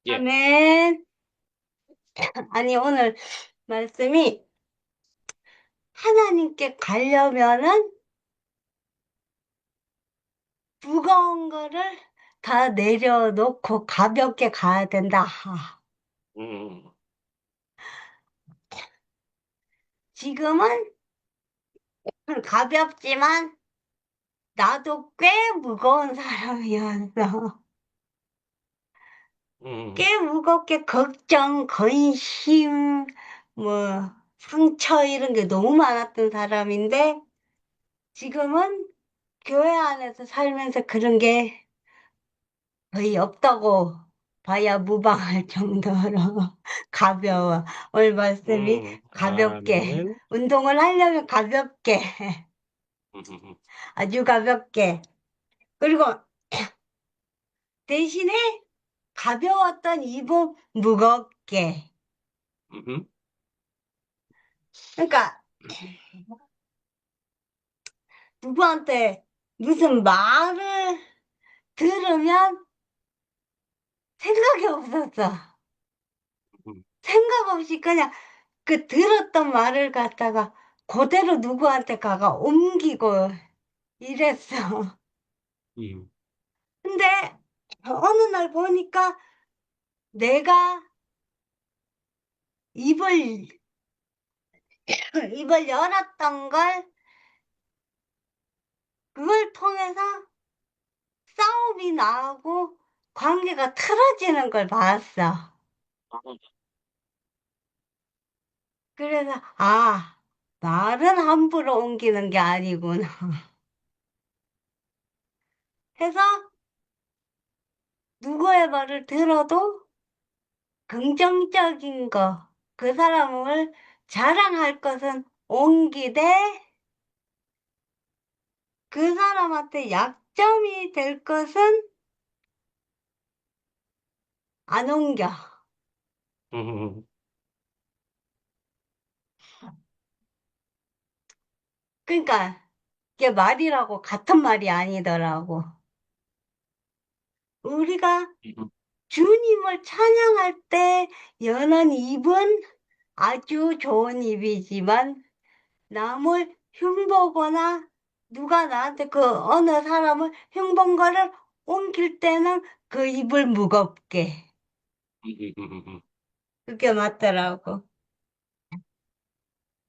예. 아멘. 아니, 오늘 말씀이 하나님께 가려면은 무거운 거를 다 내려놓고 가볍게 가야 된다. 음, 지금은 가볍지만 나도 꽤 무거운 사람이었어. 음, 꽤 무겁게 걱정, 근심, 뭐, 상처 이런 게 너무 많았던 사람인데 지금은 교회 안에서 살면서 그런 게 거의 없다고 봐야 무방할 정도로 가벼워. 오늘 말씀이 가볍게, 아멘. 운동을 하려면 가볍게, 음, 아주 가볍게. 그리고 대신에 가벼웠던 입은 무겁게. 음, 그러니까 누구한테 무슨 말을 들으면 생각이 없었어. 음, 생각 없이 그냥 그 들었던 말을 갖다가 그대로 누구한테 가가 옮기고 이랬어. 음, 근데 어느 날 보니까 내가 입을, 입을 열었던 걸, 그걸 통해서 싸움이 나고 관계가 틀어지는 걸 봤어. 그래서, 아, 말은 함부로 옮기는 게 아니구나. 해서 누구의 말을 들어도 긍정적인 거, 그 사람을 자랑할 것은 옮기되 그 사람한테 약점이 될 것은 안 옮겨. 음, 그러니까 이게 말이라고 같은 말이 아니더라고. 우리가 음, 주님을 찬양할 때 여는 입은 아주 좋은 입이지만 남을 흉보거나 누가 나한테 그 어느 사람을 흉본 거를 옮길 때는 그 입을 무겁게. 음. 그게 맞더라고.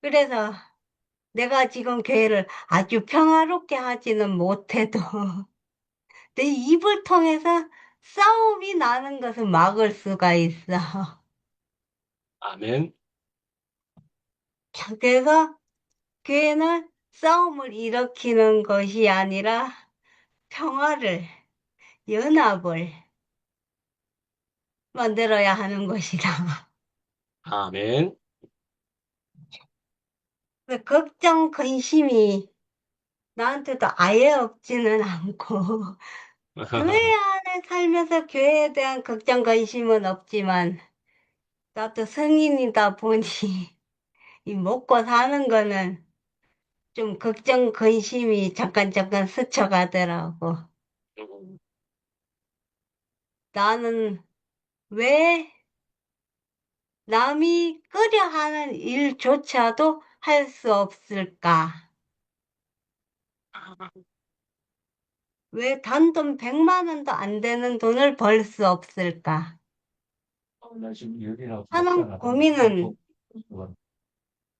그래서 내가 지금 교회를 아주 평화롭게 하지는 못해도 내 입을 통해서 싸움이 나는 것을 막을 수가 있어. 아멘. 그래서 교회는 싸움을 일으키는 것이 아니라 평화를, 연합을 만들어야 하는 것이다. 아멘. 그 걱정, 근심이 나한테도 아예 없지는 않고, 교회 안에 살면서 교회에 대한 걱정, 근심은 없지만, 나도 성인이다 보니, 이 먹고 사는 거는 좀 걱정, 근심이 잠깐 잠깐 스쳐가더라고. 나는 왜 남이 끄려 하는 일조차도 할 수 없을까? 왜 단돈 100만 원도 안 되는 돈을 벌 수 없을까? 나 지금 여기랑 하는 먹다가 고민은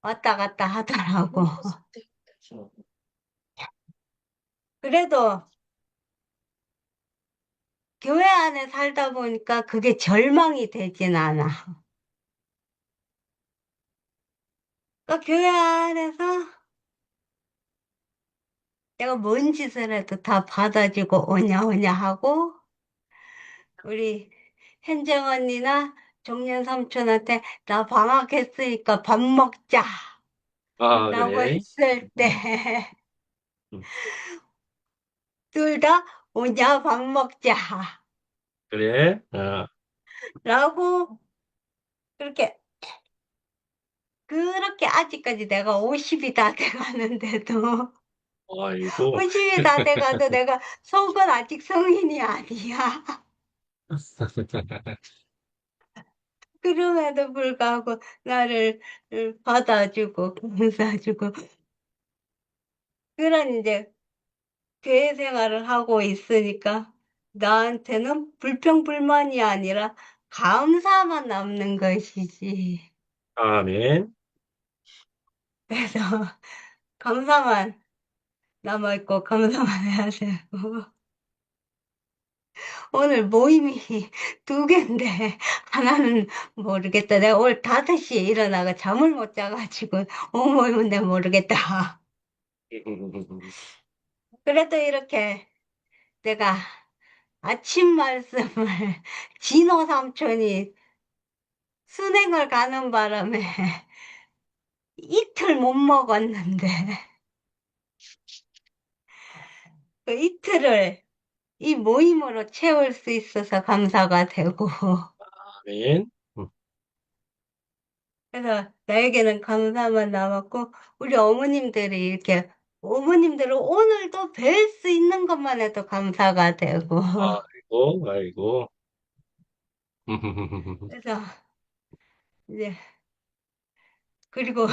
왔다 갔다 하더라고. 그래도 교회 안에 살다 보니까 그게 절망이 되진 않아. 그러니까 교회 안에서 내가 뭔 짓을 해도 다 받아주고 오냐 오냐 하고 우리 현정 언니나 종년 삼촌한테 나 방학했으니까 밥 먹자 아, 라고 그래. 했을 때 음, 둘 다 오냐 밥 먹자 그래. 라고 그렇게 그렇게 아직까지 내가 50이 다 돼가는데도 아이고. 50이 다 돼가도 내가 속은 아직 성인이 아니야. 그럼에도 불구하고 나를 받아주고 감싸주고 그런 이제 교회 생활을 하고 있으니까 나한테는 불평불만이 아니라 감사만 남는 것이지. 아멘. 그래서 감사만 남아있고 감사만 해야 되고. 오늘 모임이 두 개인데 하나는 모르겠다. 내가 오늘 5시에 일어나가 잠을 못 자가지고 모임은 내가 모르겠다. 그래도 이렇게 내가 아침 말씀을 진호 삼촌이 순행을 가는 바람에 이틀 못 먹었는데 그 이틀을 이 모임으로 채울 수 있어서 감사가 되고 아멘. 그래서 나에게는 감사만 남았고 우리 어머님들이 이렇게 어머님들을 오늘도 뵐 수 있는 것만 해도 감사가 되고 아이고, 아이고. 그래서 이제 그리고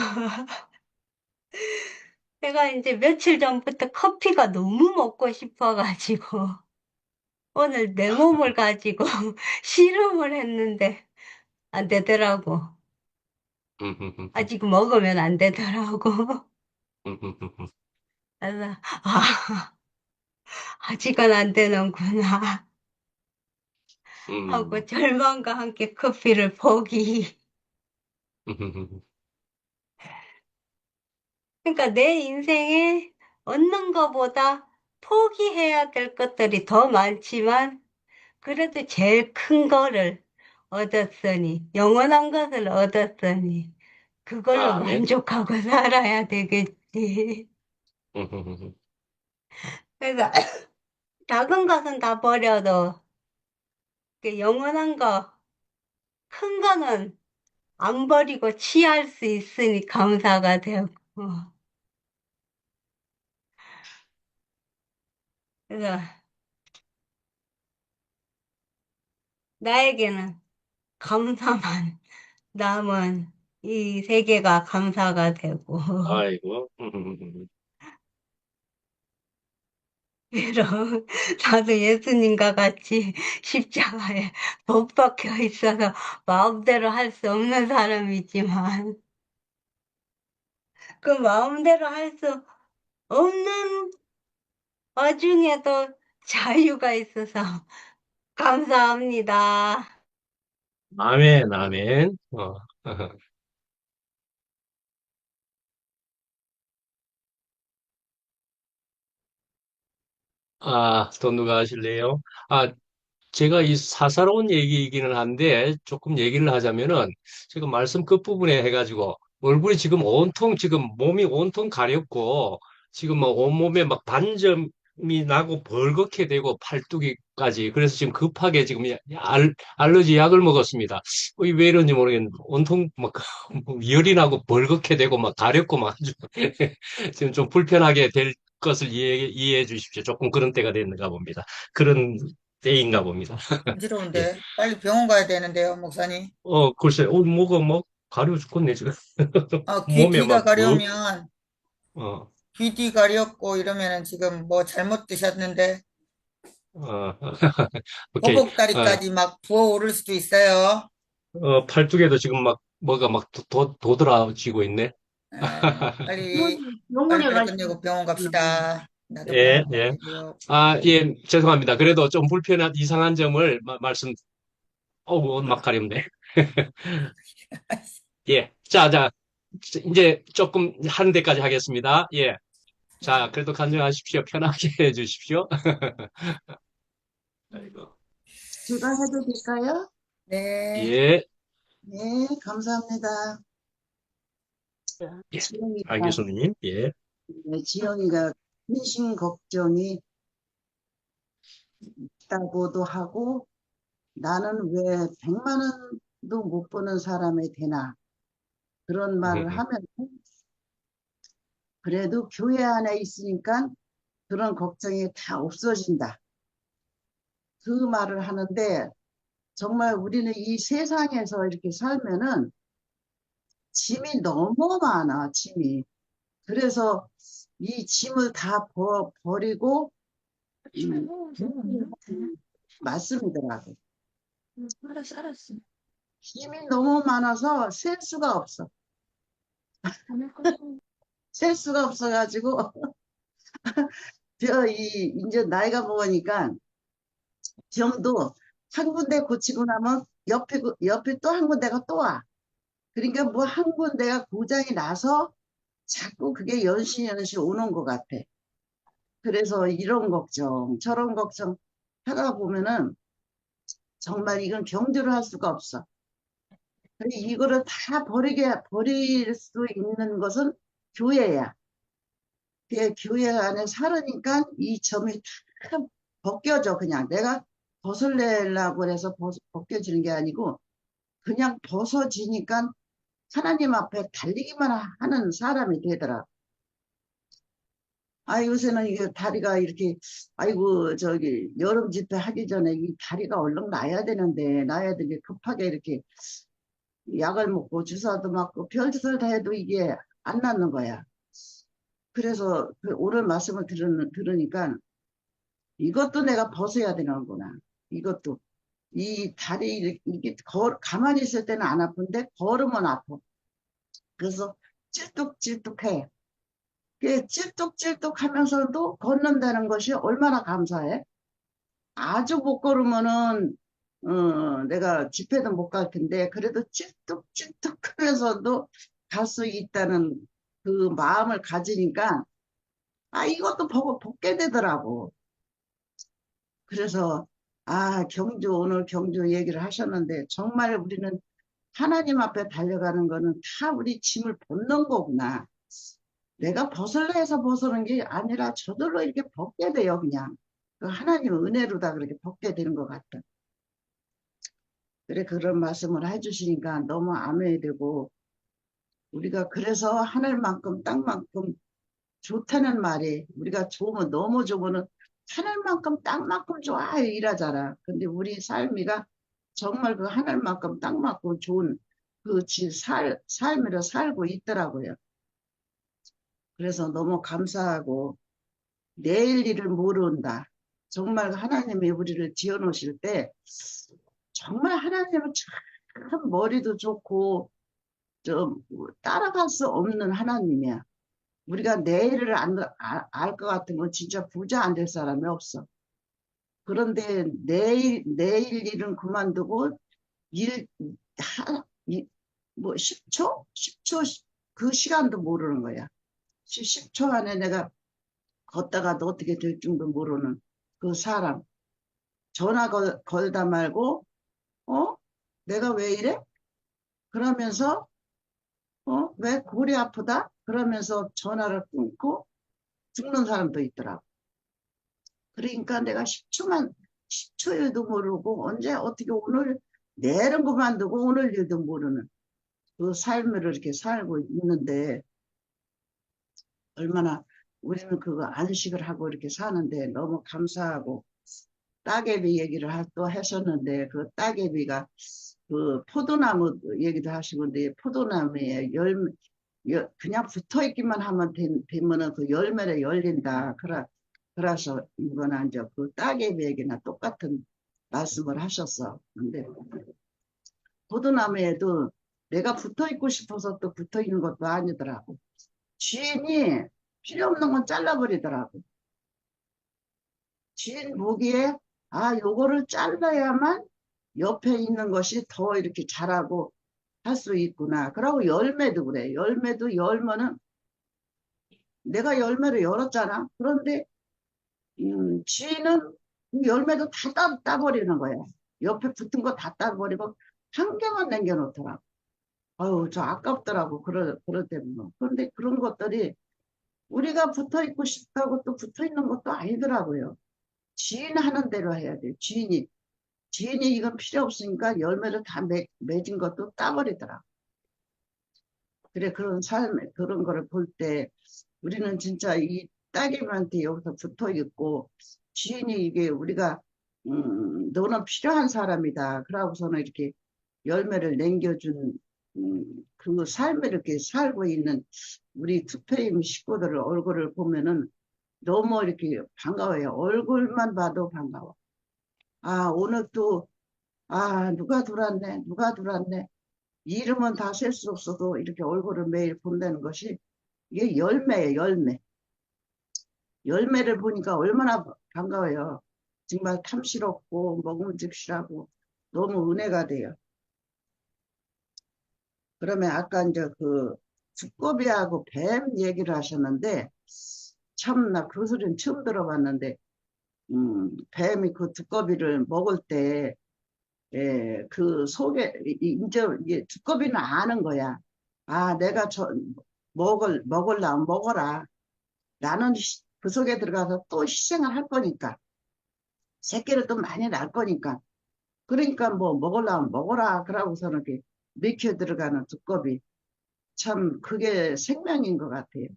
제가 이제 며칠 전부터 커피가 너무 먹고 싶어가지고 오늘 내 몸을 가지고 실험을 했는데 안 되더라고. 아직 먹으면 안 되더라고. 그래서 아직은 안 되는구나 하고 절망과 함께 커피를 포기. 그러니까 내 인생에 얻는 것보다 포기해야 될 것들이 더 많지만 그래도 제일 큰 거를 얻었으니 영원한 것을 얻었으니 그걸로 아멘. 만족하고 살아야 되겠지. 그래서 작은 것은 다 버려도 그 영원한 거, 큰 거는 안 버리고 취할 수 있으니 감사가 되고. 그래서 나에게는 감사만 남은 이 세계가 감사가 되고. 아이고. 비록 나도 예수님과 같이 십자가에 못 박혀 있어서 마음대로 할 수 없는 사람이지만 그 마음대로 할 수 없는 와중에도 자유가 있어서 감사합니다. 아멘, 아멘. 또 누가 하실래요? 아, 제가 이 사사로운 얘기이기는 한데 조금 얘기를 하자면은 지금 말씀 끝부분에 해가지고 얼굴이 지금 온통 지금 몸이 온통 가렵고 지금 뭐 온몸에 막 반점이 나고 벌겋게 되고 팔뚝이까지 그래서 지금 급하게 지금 알러지 약을 먹었습니다. 왜 이런지 모르겠는데 온통 막 열이 나고 벌겋게 되고 막 가렵고 막 아주 지금 좀 불편하게 될 것을 이해해 주십시오. 조금 그런 때가 됐는가 봅니다. 그런 때인가 봅니다. 예. 간지러운데 빨리 병원 가야 되는데요, 목사님. 글쎄, 뭐가 뭐 가려워 죽겠네, 지금. 아, 귀 몸에 뒤가 막, 가려우면 어, 귀 뒤 가렵고 이러면은 지금 뭐 잘못 드셨는데 어, 오케이. 보복다리까지 막 부어오를 수도 있어요. 팔뚝에도 지금 막, 뭐가 막 도드라지고 있네. 빨리 병원에 빨리빨리 가시면 끝내고 병원 갑시다. 나도 예, 병원 가야 예. 되고요. 예, 죄송합니다. 그래도 좀 불편한, 이상한 점을 막 가렵네. 예. 자, 이제 조금 하는 데까지 하겠습니다. 예. 자, 네. 그래도 간증하십시오. 편하게 해 주십시오. 아이고. 제가 해도 될까요? 네. 예, 네, 감사합니다. 예. 안 지영이가, 교수님, 예. 네, 지영이가 근심 걱정이 있다고도 하고, 나는 왜 100만 원도 못 버는 사람이 되나, 그런 말을 하면, 그래도 교회 안에 있으니까 그런 걱정이 다 없어진다. 그 말을 하는데, 정말 우리는 이 세상에서 이렇게 살면은 짐이 너무 많아, 짐이. 그래서 이 짐을 다 버리고, 맞습니다라고. 알았어. 짐이 너무 많아서 셀 수가 없어. 셀 수가 없어가지고, 이제 나이가 먹으니까 병도 한 군데 고치고 나면 옆에 또 한 군데가 또 와. 그러니까 뭐 한 군데가 고장이 나서 자꾸 그게 연신 오는 것 같아. 그래서 이런 걱정, 저런 걱정 하다 보면은 정말 이건 경주를 할 수가 없어. 근데 이거를 다 버릴 수 있는 것은 교회야. 그 교회 안에 살으니까 이 점이 다 벗겨져, 그냥. 내가 벗을래려고 해서 벗겨지는 게 아니고, 그냥 벗어지니까 하나님 앞에 달리기만 하는 사람이 되더라. 아, 요새는 이게 다리가 이렇게, 아이고, 저기, 여름 집회 하기 전에 이 다리가 얼른 나야 되는데, 나야 되게 급하게 이렇게 약을 먹고 주사도 맞고 별짓을 다 해도 이게 안 낫는 거야. 그래서 오늘 말씀을 들으니까 이것도 내가 벗어야 되는구나. 이것도. 이 다리, 이게 가만히 있을 때는 안 아픈데, 걸으면 아파. 그래서 찔뚝찔뚝해. 그 찔뚝찔뚝 하면서도 걷는다는 것이 얼마나 감사해? 아주 못 걸으면은, 내가 집회도 못 갈 텐데, 그래도 찔뚝찔뚝 하면서도 갈 수 있다는 그 마음을 가지니까, 아, 이것도 벗게 되더라고. 그래서, 아, 오늘 경주 얘기를 하셨는데, 정말 우리는 하나님 앞에 달려가는 거는 다 우리 짐을 벗는 거구나. 내가 벗을래 해서 벗는 게 아니라 저절로 이렇게 벗게 돼요, 그냥. 그 하나님의 은혜로다 그렇게 벗게 되는 것 같다. 그래, 그런 말씀을 해주시니까 너무 아멘이 되고, 우리가 그래서 하늘만큼 땅만큼 좋다는 말이, 우리가 좋으면 너무 좋으면 하늘만큼 땅만큼 좋아요 이러잖아. 근데 우리 삶이가 정말 그 하늘만큼 땅만큼 좋은 삶으로 살고 있더라고요. 그래서 너무 감사하고, 내일 일을 모른다. 정말 하나님이 우리를 지어놓으실 때, 정말 하나님은 참 머리도 좋고, 좀 따라갈 수 없는 하나님이야. 우리가 내일을 알 것 같으면 진짜 부자 안 될 사람이 없어. 그런데 내일 일은 그만두고 일, 뭐 10초? 10초 그 시간도 모르는 거야. 10초 안에 내가 걷다가도 어떻게 될 줄도 모르는 그 사람. 전화 걸다 말고, 어? 내가 왜 이래? 그러면서, 왜 골이 아프다? 그러면서 전화를 끊고 죽는 사람도 있더라고. 그러니까 내가 10초에도 모르고 언제 어떻게 오늘 내일은 그만두고 오늘 일도 모르는 그 삶을 이렇게 살고 있는데 얼마나 우리는 그거 안식을 하고 이렇게 사는데 너무 감사하고 따개비 얘기를 또 하셨는데 그 따개비가 그 포도나무 얘기도 하시고 근데 포도나무에 그냥 붙어 있기만 하면 되면은 그 열매를 열린다. 그래서 이거는 이제 그 따개비에게나 똑같은 말씀을 하셨어. 근데 포도나무에도 내가 붙어 있고 싶어서 또 붙어 있는 것도 아니더라고. 주인이 필요 없는 건 잘라버리더라고. 주인 보기에 아 요거를 잘라야만 옆에 있는 것이 더 이렇게 자라고 할 수 있구나. 그러고 열매도 그래. 열매도 열면은 내가 열매를 열었잖아. 그런데 쥐는 열매도 다 따버리는 거야. 옆에 붙은 거 다 따버리고 한 개만 남겨놓더라고. 아유, 저 아깝더라고. 그럴 때는. 그런데 그런 것들이 우리가 붙어 있고 싶다고 또 붙어 있는 것도 아니더라고요. 지인 하는 대로 해야 돼. 지인이 이건 필요 없으니까 열매를 다 맺은 것도 따버리더라고. 그래, 그런 삶, 그런 거를 볼 때 우리는 진짜 이 따님한테 여기서 붙어 있고 지인이 이게 우리가 너는 필요한 사람이다. 그러고서는 이렇게 열매를 남겨준 그 삶을 이렇게 살고 있는 우리 투페임 식구들 얼굴을 보면은 너무 이렇게 반가워요. 얼굴만 봐도 반가워. 아, 오늘 또, 아, 누가 들어왔네, 누가 들어왔네. 이름은 다 셀 수 없어도 이렇게 얼굴을 매일 본다는 것이 이게 열매예요, 열매. 열매를 보니까 얼마나 반가워요. 정말 탐스럽고 먹음직스하고 너무 은혜가 돼요. 그러면 아까 이제 그 두꺼비하고 뱀 얘기를 하셨는데 참나 그 소리는 처음 들어봤는데 뱀이 그 두꺼비를 먹을 때 그 속에 이제 이게 두꺼비는 아는 거야. 아 내가 저 먹으려면 먹어라. 나는 그 속에 들어가서 또 희생을 할 거니까 새끼를 또 많이 낳을 거니까 그러니까 뭐 먹으려면 먹어라 그러고서는 이렇게 먹혀 들어가는 두꺼비 참 그게 생명인 것 같아요.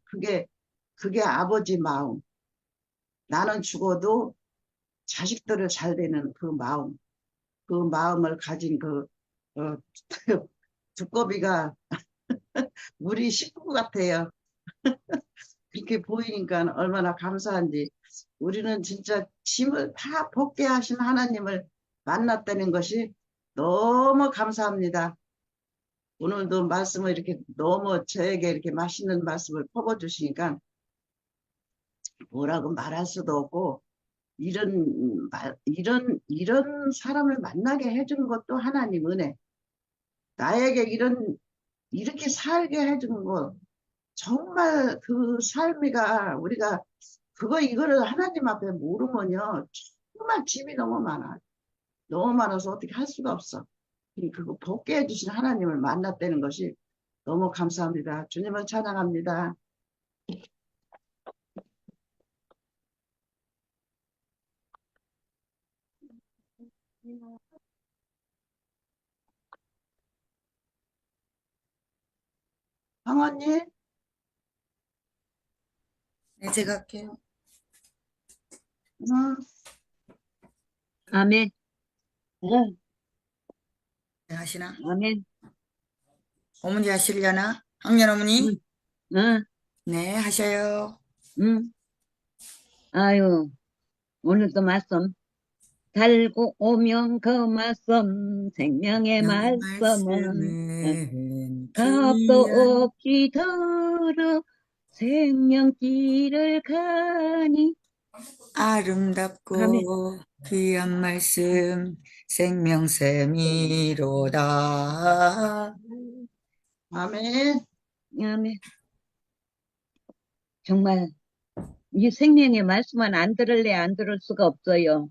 그게 아버지 마음. 나는 죽어도 자식들을 잘 되는 그 마음을 가진 어, 두꺼비가 우리 식구 같아요. 그렇게 보이니까 얼마나 감사한지. 우리는 진짜 짐을 다 벗게 하신 하나님을 만났다는 것이 너무 감사합니다. 오늘도 말씀을 이렇게 너무 저에게 이렇게 맛있는 말씀을 퍼부어주시니까 뭐라고 말할 수도 없고, 이런 사람을 만나게 해주는 것도 하나님 은혜. 나에게 이렇게 살게 해주는 거, 정말 그 삶이가 우리가 이거를 하나님 앞에 모르면요. 정말 짐이 너무 많아. 너무 많아서 어떻게 할 수가 없어. 그거 복게 해주신 하나님을 만났다는 것이 너무 감사합니다. 주님을 찬양합니다. 황원님, 네, 제가 할게요. 응, 아멘. 응, 네, 하시나? 아멘. 어머니 하시려나? 학년 어머니? 응, 응, 네, 하셔요. 응. 아유, 오늘도 말씀. 달고 오면 그 말씀, 생명의 명의 말씀은 말씀은 값도 귀한 없이 들어 생명길을 가니. 아멘. 아름답고 귀한 말씀 생명샘이로다. 아멘. 아멘. 정말 이 생명의 말씀은 안 들을래 안 들을 수가 없어요.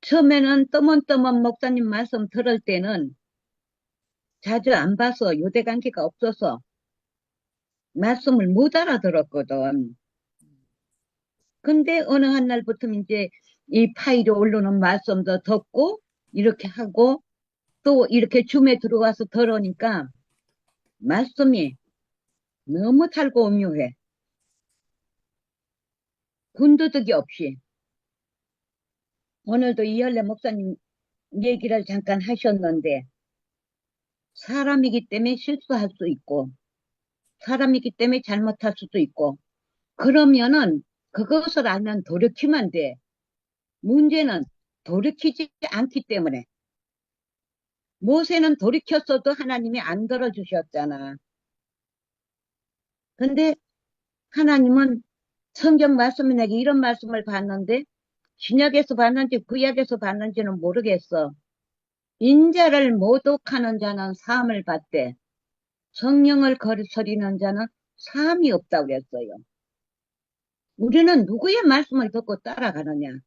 처음에는 떠문떠문 목사님 말씀 들을 때는 자주 안 봐서 유대관계가 없어서 말씀을 못 알아들었거든. 근데 어느 한 날부터 이제 이 파일에 올라오는 말씀도 듣고 이렇게 하고 또 이렇게 줌에 들어와서 들으니까 말씀이 너무 달고 오묘해. 군더더기 없이. 오늘도 이열래 목사님 얘기를 잠깐 하셨는데 사람이기 때문에 실수할 수 있고 사람이기 때문에 잘못할 수도 있고 그러면은 그것을 알면 돌이키면 돼. 문제는 돌이키지 않기 때문에 모세는 돌이켰어도 하나님이 안 들어주셨잖아. 근데 하나님은 성경 말씀에 내게 이런 말씀을 봤는데 신약에서 봤는지 구약에서 봤는지는 모르겠어. 인자를 모독하는 자는 사함을 받되 성령을 거스리는 자는 사함이 없다고 그랬어요. 우리는 누구의 말씀을 듣고 따라가느냐?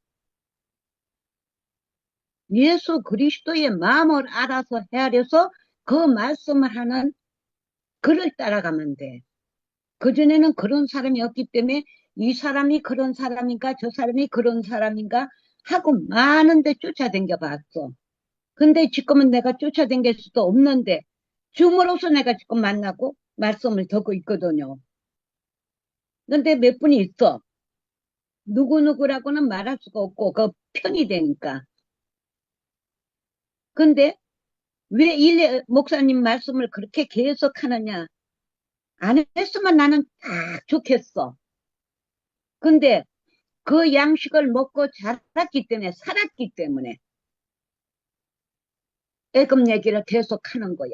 예수 그리스도의 마음을 알아서 헤아려서 그 말씀을 하는 그를 따라가면 돼. 그전에는 그런 사람이 없기 때문에 이 사람이 그런 사람인가 저 사람이 그런 사람인가 하고 많은데 쫓아댕겨 봤어. 근데 지금은 내가 쫓아댕길 수도 없는데 줌으로서 내가 지금 만나고 말씀을 듣고 있거든요. 근데 몇 분이 있어. 누구누구라고는 말할 수가 없고 그 편이 되니까. 근데 왜 일레 목사님 말씀을 그렇게 계속 하느냐? 안 했으면 나는 딱 좋겠어. 근데 그 양식을 먹고 자랐기 때문에, 살았기 때문에 애금 얘기를 계속 하는 거야.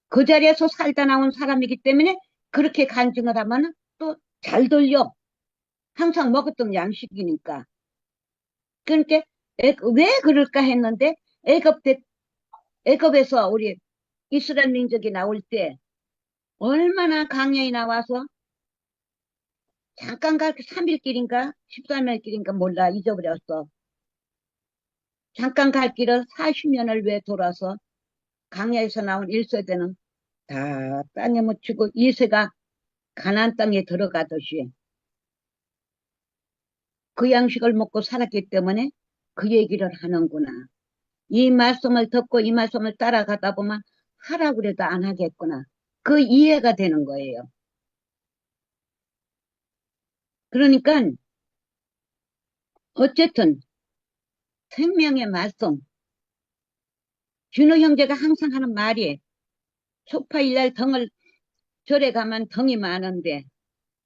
그 자리에서 살다 나온 사람이기 때문에 그렇게 간증을 하면 또 잘 들려. 항상 먹었던 양식이니까. 그러니까 왜 그럴까 했는데 애굽에서 우리 이스라엘 민족이 나올 때 얼마나 강연이 나와서 잠깐 갈 3일 길인가 13일 길인가 몰라 잊어버렸어. 잠깐 갈 길을 40년을 왜 돌아서 강야에서 나온 1세대는 다 땅에 묻히고 2세가 가나안 땅에 들어가듯이 그 양식을 먹고 살았기 때문에 그 얘기를 하는구나. 이 말씀을 듣고 이 말씀을 따라가다 보면 하라고 그래도 안 하겠구나. 그 이해가 되는 거예요. 그러니까 어쨌든 생명의 말씀, 준호 형제가 항상 하는 말이 초파일날 절에 가면 덩이 많은데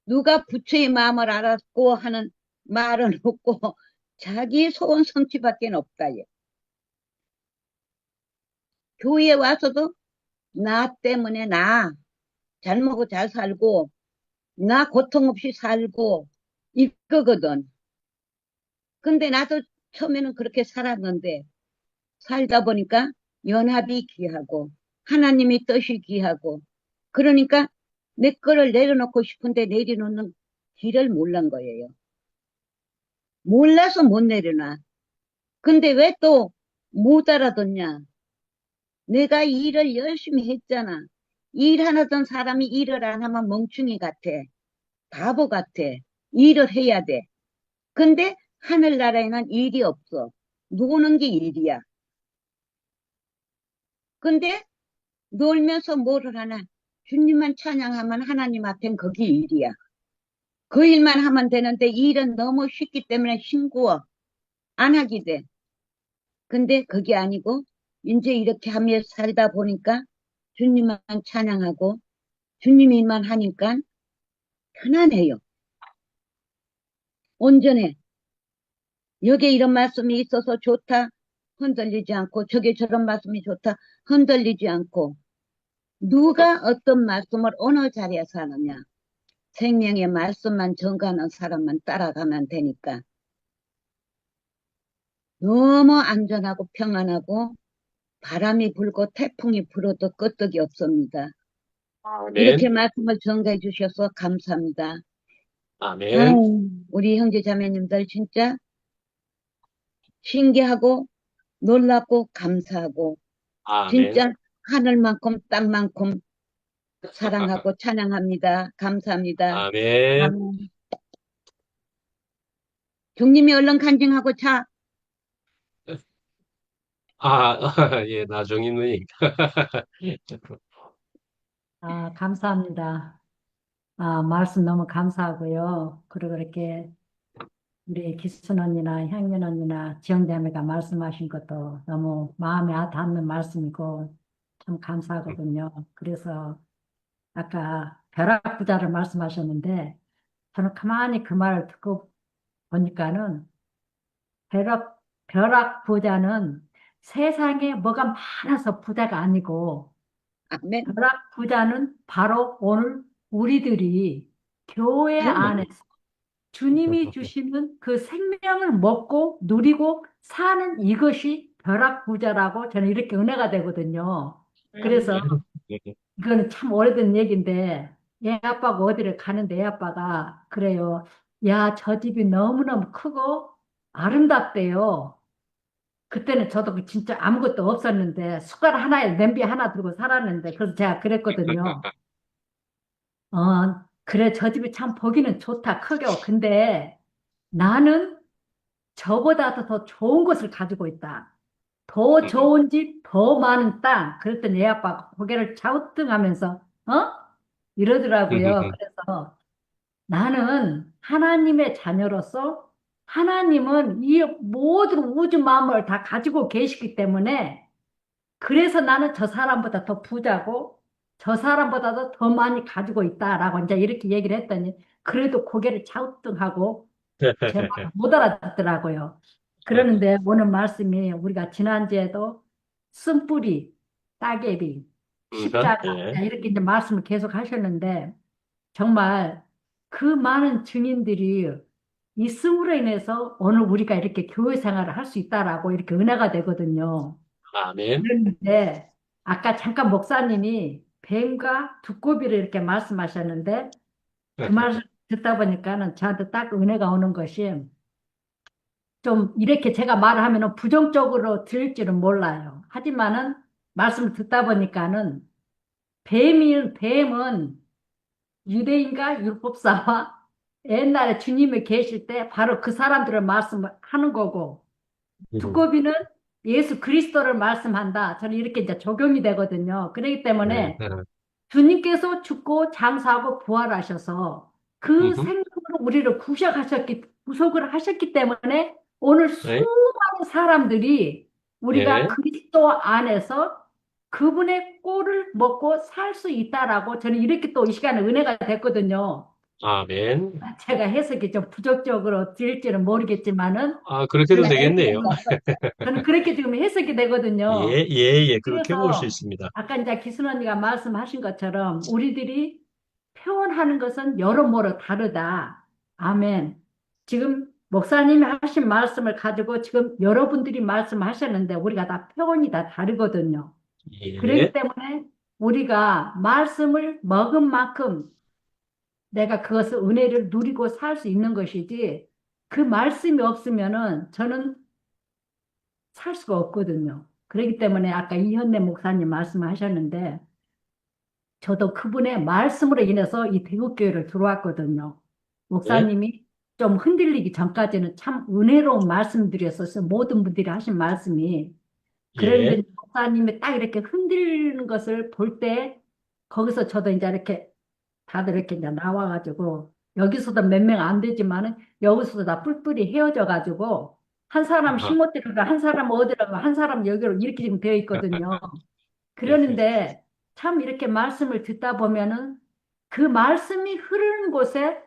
누가 부처의 마음을 알았고 하는 말은 없고 자기 소원 성취밖에 없다. 얘. 교회에 와서도 나 때문에 나 잘 먹고 잘 살고 나 고통 없이 살고 이거거든. 근데 나도 처음에는 그렇게 살았는데 살다 보니까 연합이 귀하고 하나님의 뜻이 귀하고 그러니까 내 거를 내려놓고 싶은데 내려놓는 길을 몰란 거예요. 몰라서 못 내려놔. 근데 왜 또 못 알아듣냐? 내가 일을 열심히 했잖아. 일하던 사람이 일을 안 하면 멍충이 같아. 바보 같아. 일을 해야 돼. 근데 하늘나라에는 일이 없어. 노는 게 일이야. 근데 놀면서 뭐를 하나? 주님만 찬양하면 하나님 앞엔 거기 일이야. 그 일만 하면 되는데 일은 너무 쉽기 때문에 싱거워. 안 하게 돼. 근데 그게 아니고 이제 이렇게 하며 살다 보니까 주님만 찬양하고 주님 일만 하니까 편안해요. 온전해. 여기에 이런 말씀이 있어서 좋다. 흔들리지 않고 저게 저런 말씀이 좋다. 흔들리지 않고 누가 어떤 말씀을 어느 자리에서 하느냐. 생명의 말씀만 정가하는 사람만 따라가면 되니까 너무 안전하고 평안하고 바람이 불고 태풍이 불어도 끄떡이 없습니다. 이렇게 아멘. 말씀을 전가해 주셔서 감사합니다. 아멘. 아유, 우리 형제 자매님들 진짜 신기하고 놀랍고 감사하고 아멘. 진짜 하늘만큼 땅만큼 사랑하고 찬양합니다. 감사합니다. 아멘. 아멘. 종님이 얼른 간증하고 자. 아, 예, 나중에 누님. 아, 감사합니다. 아, 말씀 너무 감사하고요. 그리고 이렇게 우리 기순 언니나 향연 언니나 지영자매가 말씀하신 것도 너무 마음에 닿는 말씀이고 참 감사하거든요. 그래서 아까 벼락부자를 말씀하셨는데 저는 가만히 그 말을 듣고 보니까는 벼락부자는 세상에 뭐가 많아서 부자가 아니고 아멘. 벼락부자는 바로 오늘 우리들이 교회 아멘. 안에서 주님이 주시는 그 생명을 먹고 누리고 사는 이것이 벼락부자라고 저는 이렇게 은혜가 되거든요. 그래서 이거는 참 오래된 얘기인데 얘 아빠가 어디를 가는데 얘 아빠가 그래요. 야, 저 집이 너무너무 크고 아름답대요. 그때는 저도 진짜 아무것도 없었는데 숟가락 하나에 냄비 하나 들고 살았는데 그래서 제가 그랬거든요. 그래 저 집이 참 보기는 좋다 크고 근데 나는 저보다도 더 좋은 것을 가지고 있다. 더 좋은 집, 더 많은 땅. 그랬더니 애 아빠가 고개를 갸우뚱하면서 이러더라고요. 그래서 나는 하나님의 자녀로서 하나님은 이 모든 우주 만물을 다 가지고 계시기 때문에 그래서 나는 저 사람보다 더 부자고 저 사람보다도 더 많이 가지고 있다라고 이제 이렇게 얘기를 했더니 그래도 고개를 갸우뚱하고 제 말을 못 알아듣더라고요. 그러는데 오늘 말씀이 우리가 지난주에도 쓴뿌리, 따개비, 십자가 예. 이렇게 이제 말씀을 계속 하셨는데 정말 그 많은 증인들이 있음으로 인해서 오늘 우리가 이렇게 교회 생활을 할 수 있다라고 이렇게 은혜가 되거든요. 아멘. 그런데 아까 잠깐 목사님이 뱀과 두꺼비를 이렇게 말씀하셨는데 그 말을 듣다 보니까는 저한테 딱 은혜가 오는 것이 좀 이렇게 제가 말을 하면은 부정적으로 들릴지는 몰라요. 하지만은 말씀을 듣다 보니까는 뱀은 유대인과 율법사와 옛날에 주님이 계실 때 바로 그 사람들을 말씀하는 거고 두꺼비는 예수 그리스도를 말씀한다. 저는 이렇게 이제 적용이 되거든요. 그렇기 네. 때문에 주님께서 죽고 장사하고 부활하셔서 그 음흠. 생명으로 우리를 구속을 하셨기 때문에 오늘 네. 수많은 사람들이 우리가 예. 그리스도 안에서 그분의 꼴을 먹고 살 수 있다라고 저는 이렇게 또 이 시간에 은혜가 됐거든요. 아멘. 제가 해석이 좀 부정적으로 들릴지는 모르겠지만은 아, 그렇게도 제가 되겠네요. 저는 그렇게 지금 해석이 되거든요. 예, 예, 예. 그렇게 볼 수 그래서 있습니다. 아까 이제 기순 언니가 말씀하신 것처럼 우리들이 표현하는 것은 여러모로 다르다. 아멘. 지금 목사님이 하신 말씀을 가지고 지금 여러분들이 말씀하셨는데 우리가 다 표현이 다 다르거든요. 그렇기 예. 때문에 우리가 말씀을 먹은 만큼 내가 그것을 은혜를 누리고 살 수 있는 것이지 그 말씀이 없으면은 저는 살 수가 없거든요. 그렇기 때문에 아까 이현래 목사님 말씀하셨는데 저도 그분의 말씀으로 인해서 이 대국교회를 들어왔거든요. 예. 목사님이 좀 흔들리기 전까지는 참 은혜로운 말씀들이었어요. 모든 분들이 하신 말씀이. 예. 그런데 목사님이 딱 이렇게 흔들리는 것을 볼 때 거기서 저도 이제 이렇게 다들 이렇게 이제 나와가지고 여기서도 몇 명 안 되지만은 여기서도 다 뿔뿔이 헤어져가지고 한 사람 아하. 신못 들어가 한 사람 어디로 가 한 사람 여기로 이렇게 지금 되어 있거든요. 예. 그러는데 참 이렇게 말씀을 듣다 보면은 그 말씀이 흐르는 곳에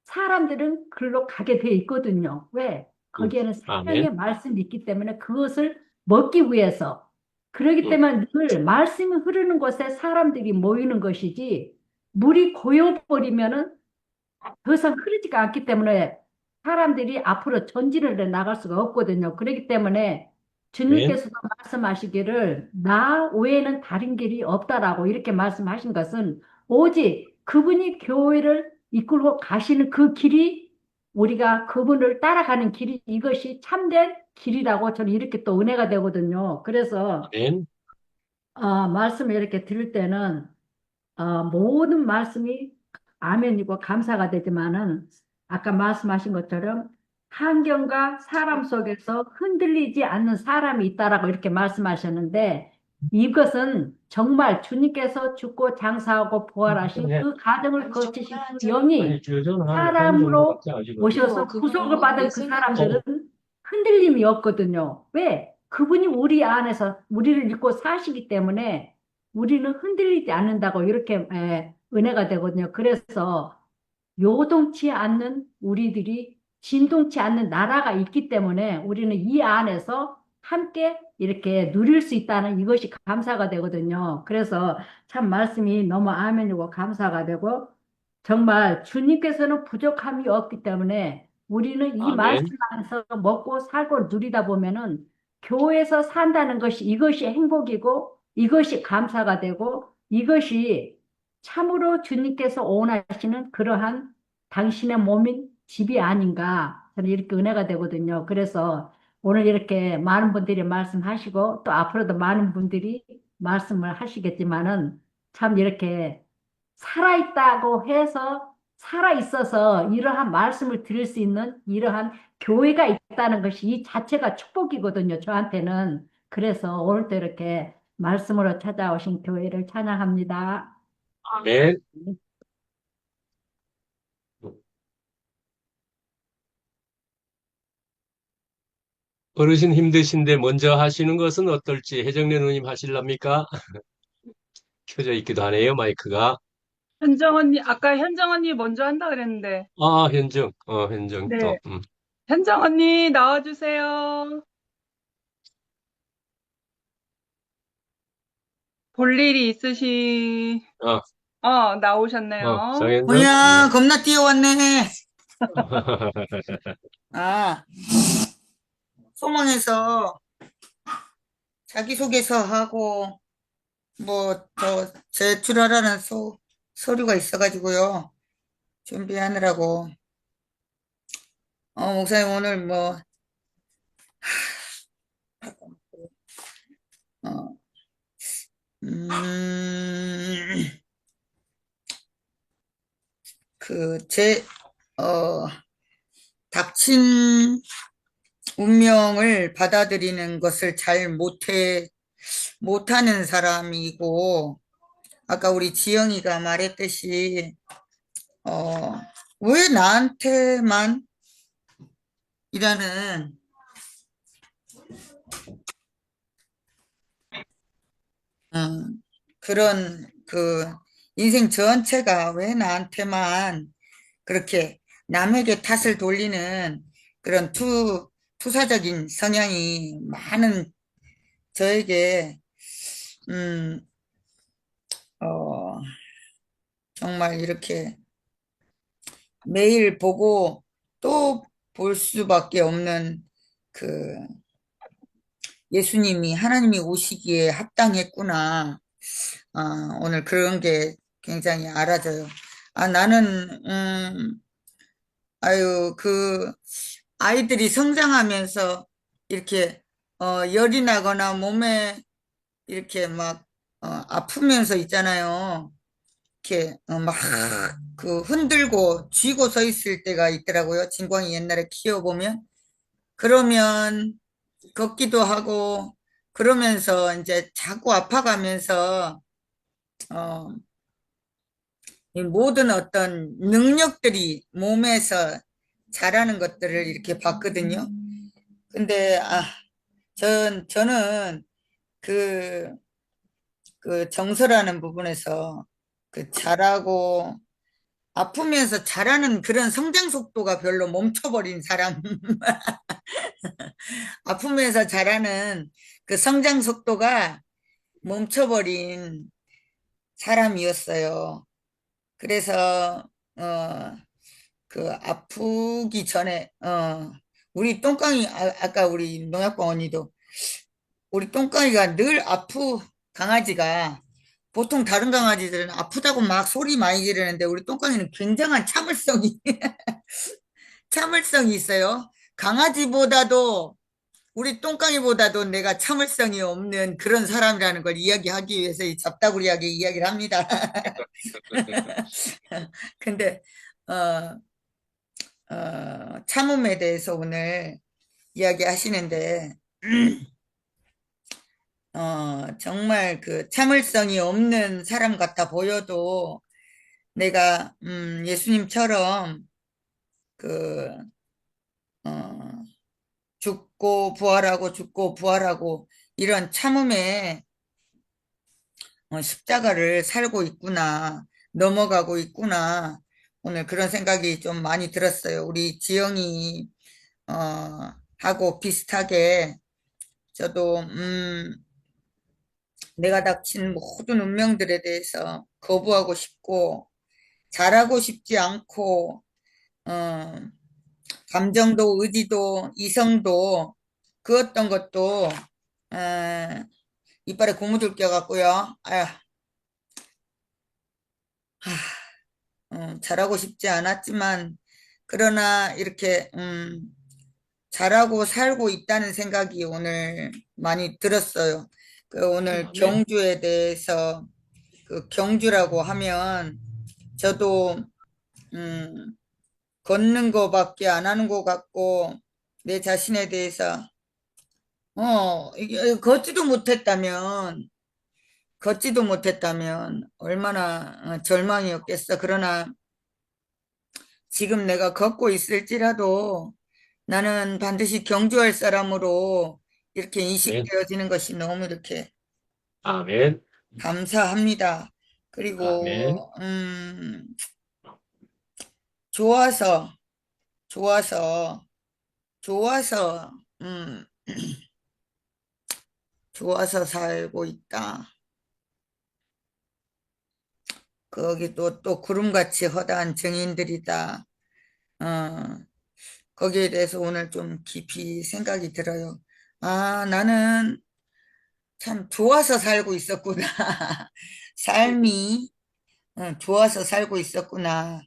사람들은 글로 가게 돼 있거든요. 왜? 거기에는 아멘. 생명의 말씀이 있기 때문에 그것을 먹기 위해서. 그렇기 음. 때문에 늘 말씀이 흐르는 곳에 사람들이 모이는 것이지 물이 고여버리면은 더 이상 흐르지가 않기 때문에 사람들이 앞으로 전진을 해 나갈 수가 없거든요. 그렇기 때문에 아멘. 주님께서도 말씀하시기를 나 외에는 다른 길이 없다라고 이렇게 말씀하신 것은 오직 그분이 교회를 이끌고 가시는 그 길이 우리가 그분을 따라가는 길이 이것이 참된 길이라고 저는 이렇게 또 은혜가 되거든요. 그래서 아멘. 말씀을 이렇게 들을 때는 모든 말씀이 아멘이고 감사가 되지만은 아까 말씀하신 것처럼 환경과 사람 속에서 흔들리지 않는 사람이 있다라고 이렇게 말씀하셨는데 이것은 정말 주님께서 죽고 장사하고 부활하신 네. 그 과정을 거치신 그 아니, 영이 저는 한 사람으로 정도밖에 아직 오셔서 구속을 받은 그 사람들은 흔들림이 없거든요. 왜? 그분이 우리 안에서 우리를 믿고 사시기 때문에 우리는 흔들리지 않는다고 이렇게 은혜가 되거든요. 그래서 요동치 않는 우리들이 진동치 않는 나라가 있기 때문에 우리는 이 안에서 함께 이렇게 누릴 수 있다는 이것이 감사가 되거든요. 그래서 참 말씀이 너무 아멘이고 감사가 되고 정말 주님께서는 부족함이 없기 때문에 우리는 이 말씀 아멘. 안에서 먹고 살고 누리다 보면은 교회에서 산다는 것이 이것이 행복이고 이것이 감사가 되고 이것이 참으로 주님께서 원하시는 그러한 당신의 몸인 집이 아닌가 저는 이렇게 은혜가 되거든요. 그래서 오늘 이렇게 많은 분들이 말씀하시고 또 앞으로도 많은 분들이 말씀을 하시겠지만은 참 이렇게 살아있다고 해서 살아있어서 이러한 말씀을 들을 수 있는 이러한 교회가 있다는 것이 이 자체가 축복이거든요. 저한테는. 그래서 오늘도 이렇게 말씀으로 찾아오신 교회를 찬양합니다. 아멘. 어르신 힘드신데 먼저 하시는 것은 어떨지 혜정래 누님 하실랍니까? 켜져 있기도 하네요, 마이크가. 현정 언니, 아까 현정 언니 먼저 한다 그랬는데. 아, 현정 또. 네. 현정 언니 나와주세요. 볼 일이 어, 나오셨네요. 장현정. 뭐야, 겁나 뛰어왔네. 아, 소망에서 자기소개서 하고, 제출하라는 서류가 있어가지고요. 준비하느라고. 목사님 오늘 어, 닥친 운명을 받아들이는 것을 잘 못하는 사람이고, 아까 우리 지영이가 말했듯이, 왜 나한테만 이라는, 그런 인생 전체가 왜 나한테만 그렇게 남에게 탓을 돌리는 그런 투사적인 성향이 많은 저에게, 음, 정말 이렇게 매일 보고 또 볼 수밖에 없는 예수님이, 하나님이 오시기에 합당했구나. 오늘 그런 게 굉장히 알아져요. 나는, 아이들이 성장하면서 이렇게, 열이 나거나 몸에 이렇게 막, 아프면서 있잖아요. 이렇게, 흔들고 쥐고 서 있을 때가 있더라고요. 진광이 옛날에 키워보면. 그러면 걷기도 하고, 그러면서 이제 자꾸 아파가면서, 어, 이 모든 어떤 능력들이 몸에서 자라는 것들을 이렇게 봤거든요. 근데, 저는 그 정서라는 부분에서 자라고, 아프면서 자라는 그런 성장 속도가 별로 멈춰버린 사람, 아프면서 자라는 그 성장 속도가 멈춰버린 사람이었어요. 그래서, 아프기 전에, 우리 똥강이, 아까 우리 농약방 언니도, 우리 똥강이가 늘 강아지가, 보통 다른 강아지들은 아프다고 막 소리 많이 지르는데, 우리 똥강이는 굉장한 참을성이 있어요. 강아지보다도, 우리 똥강이보다도 내가 참을성이 없는 그런 사람이라는 걸 이야기하기 위해서 이 잡다구리하게 이야기를 합니다. 근데, 어, 참음에 대해서 오늘 이야기하시는데, 정말 참을성이 없는 사람 같아 보여도 내가, 예수님처럼 그, 어, 죽고 부활하고 이런 참음에 십자가를 살고 있구나, 넘어가고 있구나. 오늘 그런 생각이 좀 많이 들었어요. 우리 지영이, 하고 비슷하게 저도, 내가 닥친 모든 운명들에 대해서 거부하고 싶고, 잘하고 싶지 않고, 어, 감정도, 의지도, 이성도, 그 어떤 것도, 이빨에 고무줄 껴갖고요. 잘하고 싶지 않았지만, 그러나 이렇게, 잘하고 살고 있다는 생각이 오늘 많이 들었어요. 오늘 경주에 대해서, 경주라고 하면, 저도, 걷는 거밖에 안 하는 것 같고, 내 자신에 대해서, 이게 걷지도 못했다면, 얼마나 절망이었겠어. 그러나, 지금 내가 걷고 있을지라도, 나는 반드시 경주할 사람으로 이렇게 네. 인식되어지는 것이 너무 이렇게 아멘. 감사합니다. 아멘. 그리고, 좋아서, 좋아서, 좋아서, 좋아서 살고 있다. 거기 또 구름같이 허다한 증인들이다. 어, 거기에 대해서 오늘 좀 깊이 생각이 들어요. 아, 나는 참 좋아서 살고 있었구나. 삶이 좋아서 살고 있었구나.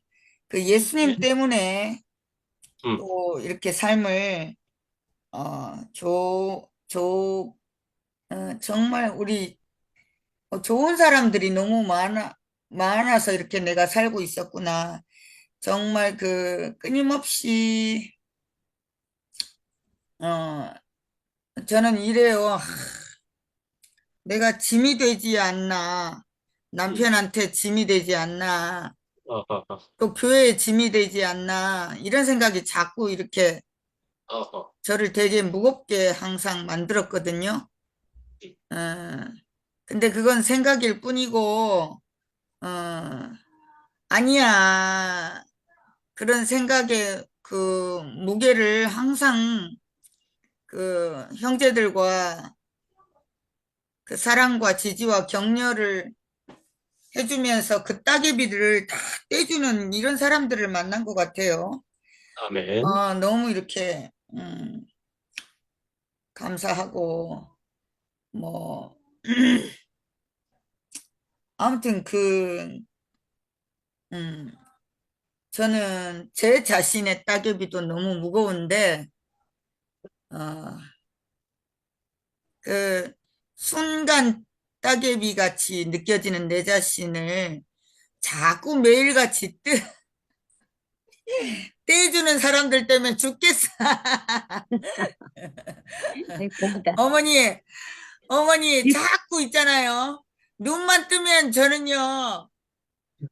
그 예수님 때문에 음, 또 이렇게 삶을 정말 우리 좋은 사람들이 너무 많아서 이렇게 내가 살고 있었구나. 정말 그 끊임없이 어, 저는 이래요. 내가 짐이 되지 않나. 음. 남편한테 짐이 되지 않나. 어허, 또 교회에 짐이 되지 않나. 이런 생각이 자꾸 이렇게 어허. 저를 되게 무겁게 항상 만들었거든요. 어, 근데 그건 생각일 뿐이고, 어, 아니야. 그런 생각에 그 무게를 항상 그 형제들과 그 사랑과 지지와 격려를 해주면서 그 따개비를 다 떼주는 이런 사람들을 만난 것 같아요. 아멘. 너무 이렇게, 감사하고, 뭐, 아무튼 음, 저는 제 자신의 따개비도 너무 무거운데, 어, 그 순간 따개비 같이 느껴지는 내 자신을 자꾸 매일같이 떼주는 사람들 때문에 죽겠어. 아이, 복이다. 어머니, 자꾸 있잖아요. 눈만 뜨면 저는요,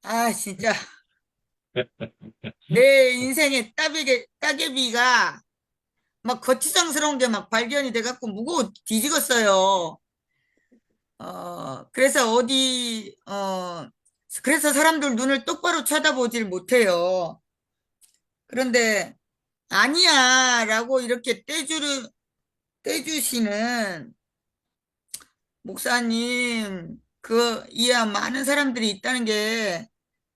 아, 진짜, 내 인생의 따개비가 막 거추장스러운 게 막 발견이 돼갖고 무거워 뒤지겠어요. 그래서 그래서 사람들 눈을 똑바로 쳐다보질 못해요. 그런데, 아니야, 라고 이렇게 떼주시는 목사님, 이야 많은 사람들이 있다는 게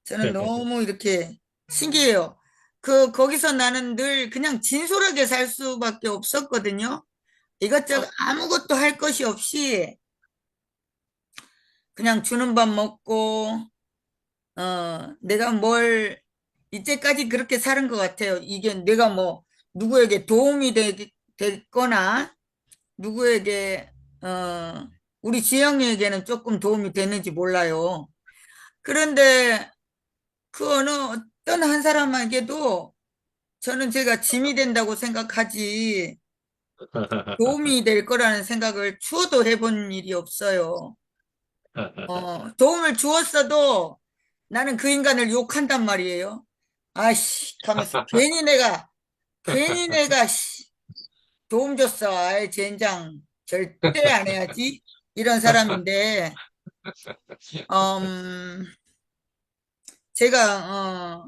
저는 너무 이렇게 신기해요. 거기서 나는 늘 그냥 진솔하게 살 수밖에 없었거든요. 이것저것 아무것도 할 것이 없이 그냥 주는 밥 먹고, 내가 이제까지 그렇게 사는 것 같아요. 이게 내가 뭐, 누구에게 됐거나, 누구에게, 우리 지영이에게는 조금 도움이 됐는지 몰라요. 그런데 그 어떤 한 사람에게도 저는 제가 짐이 된다고 생각하지 도움이 될 거라는 생각을 추워도 해본 일이 없어요. 도움을 주었어도 나는 그 인간을 욕한단 말이에요. 아씨, 하면서 괜히 내가 씨, 도움 줬어. 아이, 젠장. 절대 안 해야지. 이런 사람인데, 음, 제가,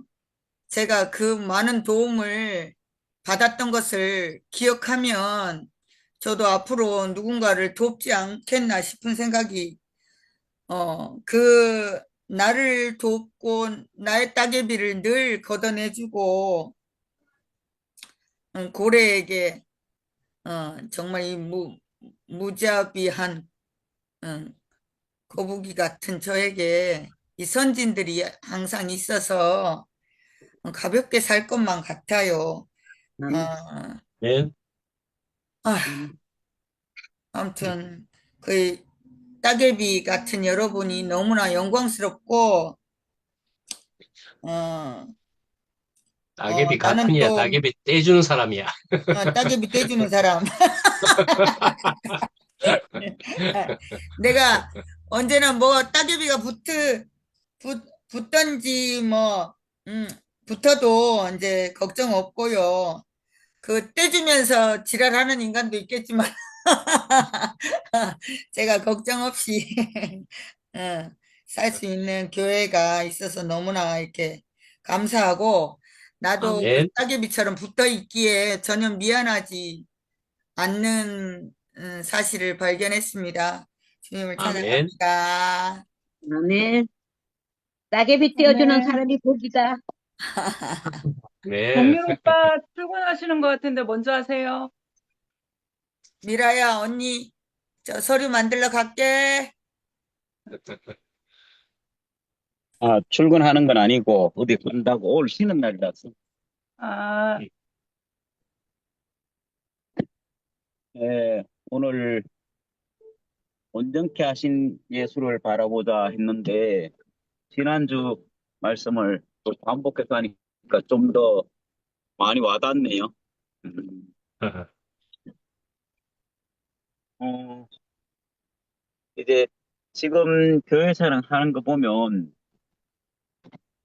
제가 그 많은 도움을 받았던 것을 기억하면 저도 앞으로 누군가를 돕지 않겠나 싶은 생각이, 나를 돕고 나의 따개비를 늘 걷어내주고, 고래에게, 정말 무자비한, 음, 거북이 같은 저에게 이 선진들이 항상 있어서 가볍게 살 것만 같아요. 아멘. 아멘. 아, 아멘. 아무튼 그 따개비 같은 여러분이 너무나 영광스럽고 어, 따개비 나는 같으냐, 또 따개비 떼주는 사람이야. 따개비 떼주는 사람. 내가 언제나 뭐 따개비가 붙던지 뭐 붙어도 이제 걱정 없고요. 그 떼주면서 지랄하는 인간도 있겠지만 제가 걱정 없이 살 수 있는 교회가 있어서 너무나 이렇게 감사하고 나도 그 아멘. 따개비처럼 붙어 있기에 전혀 미안하지 않는 사실을 발견했습니다. 주님을 아멘. 찬양합니다. 아멘. 따개비 떼어주는 네. 사람이 복이다. 네. 동민 오빠 출근하시는 것 같은데 먼저 하세요. 미라야 언니 저 서류 만들러 갈게. 아, 출근하는 건 아니고 어디 간다고 오늘 쉬는 날이라서. 아, 오늘 온전케 하신 예수를 바라보자 했는데 지난주 말씀을 또 반복해서 하니까 좀 더 많이 와닿네요. 음, 어, 이제 지금 교회 사랑 하는 거 보면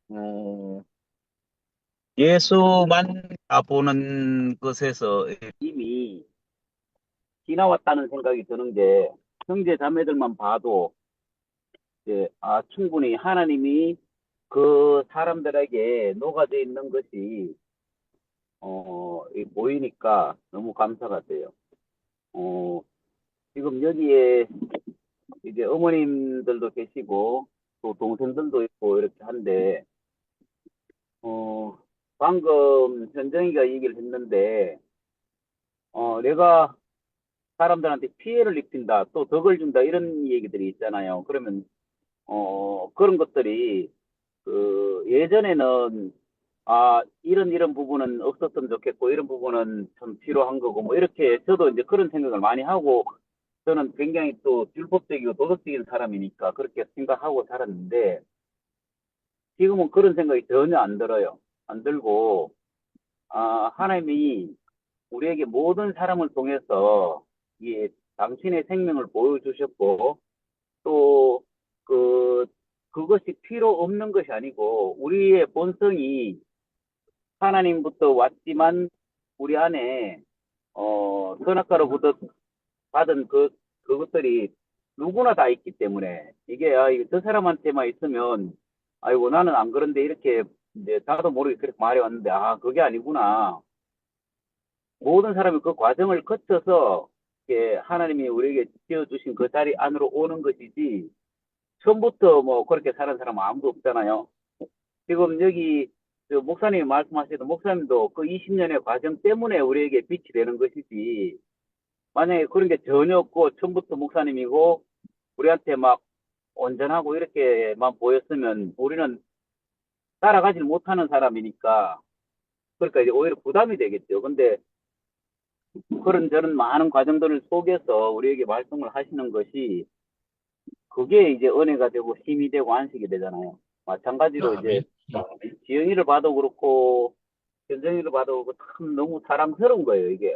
어, 예수만 보는 것에서 이미 지나왔다는 생각이 드는 게 형제 자매들만 봐도 충분히 하나님이 그 사람들에게 녹아져 있는 것이 보이니까 너무 감사가 돼요. 어, 지금 여기에 이제 어머님들도 계시고 또 동생들도 있고 이렇게 한데 어, 방금 현정이가 얘기를 했는데 내가 사람들한테 피해를 입힌다, 또 덕을 준다 이런 얘기들이 있잖아요. 그러면 그런 것들이 예전에는 이런 부분은 없었으면 좋겠고 이런 부분은 좀 필요한 거고 뭐 이렇게 저도 이제 그런 생각을 많이 하고 저는 굉장히 또 율법적이고 도덕적인 사람이니까 그렇게 생각하고 살았는데 지금은 그런 생각이 전혀 안 들어요. 안 들고 하나님이 우리에게 모든 사람을 통해서 이 당신의 생명을 보여주셨고 또 그 그것이 필요 없는 것이 아니고 우리의 본성이 하나님부터 왔지만 우리 안에 선악과로부터 받은 그것들이 누구나 다 있기 때문에 이게 이거 저 사람한테만 있으면 아이고 나는 안 그런데 이렇게 이제 나도 모르게 그렇게 말해왔는데 그게 아니구나. 모든 사람이 그 과정을 거쳐서 이렇게 하나님이 우리에게 지어주신 그 자리 안으로 오는 것이지 처음부터 뭐 그렇게 사는 사람은 아무도 없잖아요. 지금 여기 그 목사님이 말씀하시던 목사님도 그 20년의 과정 때문에 우리에게 빛이 되는 것이지 만약에 그런 게 전혀 없고 처음부터 목사님이고 우리한테 막 온전하고 이렇게만 보였으면 우리는 따라가질 못하는 사람이니까 그러니까 이제 오히려 부담이 되겠죠. 근데 그런 저런 많은 과정들을 속에서 우리에게 말씀을 하시는 것이 그게 이제 은혜가 되고 힘이 되고 안식이 되잖아요. 마찬가지로 이제 아멘. 지영이를 봐도 그렇고 견정이를 봐도 그렇고 참 너무 사랑스러운 거예요. 이게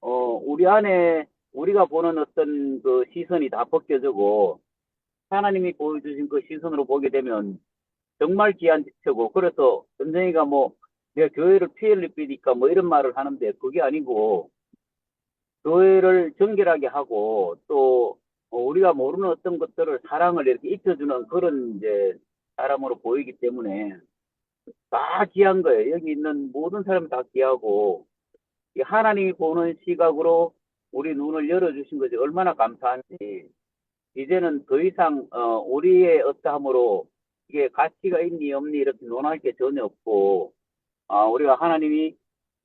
우리 안에 우리가 보는 어떤 그 시선이 다 벗겨지고 하나님이 보여주신 그 시선으로 보게 되면 정말 귀한 지체고 그래서 견정이가 뭐 내가 교회를 피해를 입히니까 뭐 이런 말을 하는데 그게 아니고 교회를 정결하게 하고 또 우리가 모르는 어떤 것들을 사랑을 이렇게 입혀주는 그런 이제 사람으로 보이기 때문에 다 귀한 거예요. 여기 있는 모든 사람이 다 귀하고 이 하나님이 보는 시각으로 우리 눈을 열어주신 것이 얼마나 감사한지 이제는 더 이상 우리의 어떠함으로 이게 가치가 있니 없니 이렇게 논할 게 전혀 없고 우리가 하나님이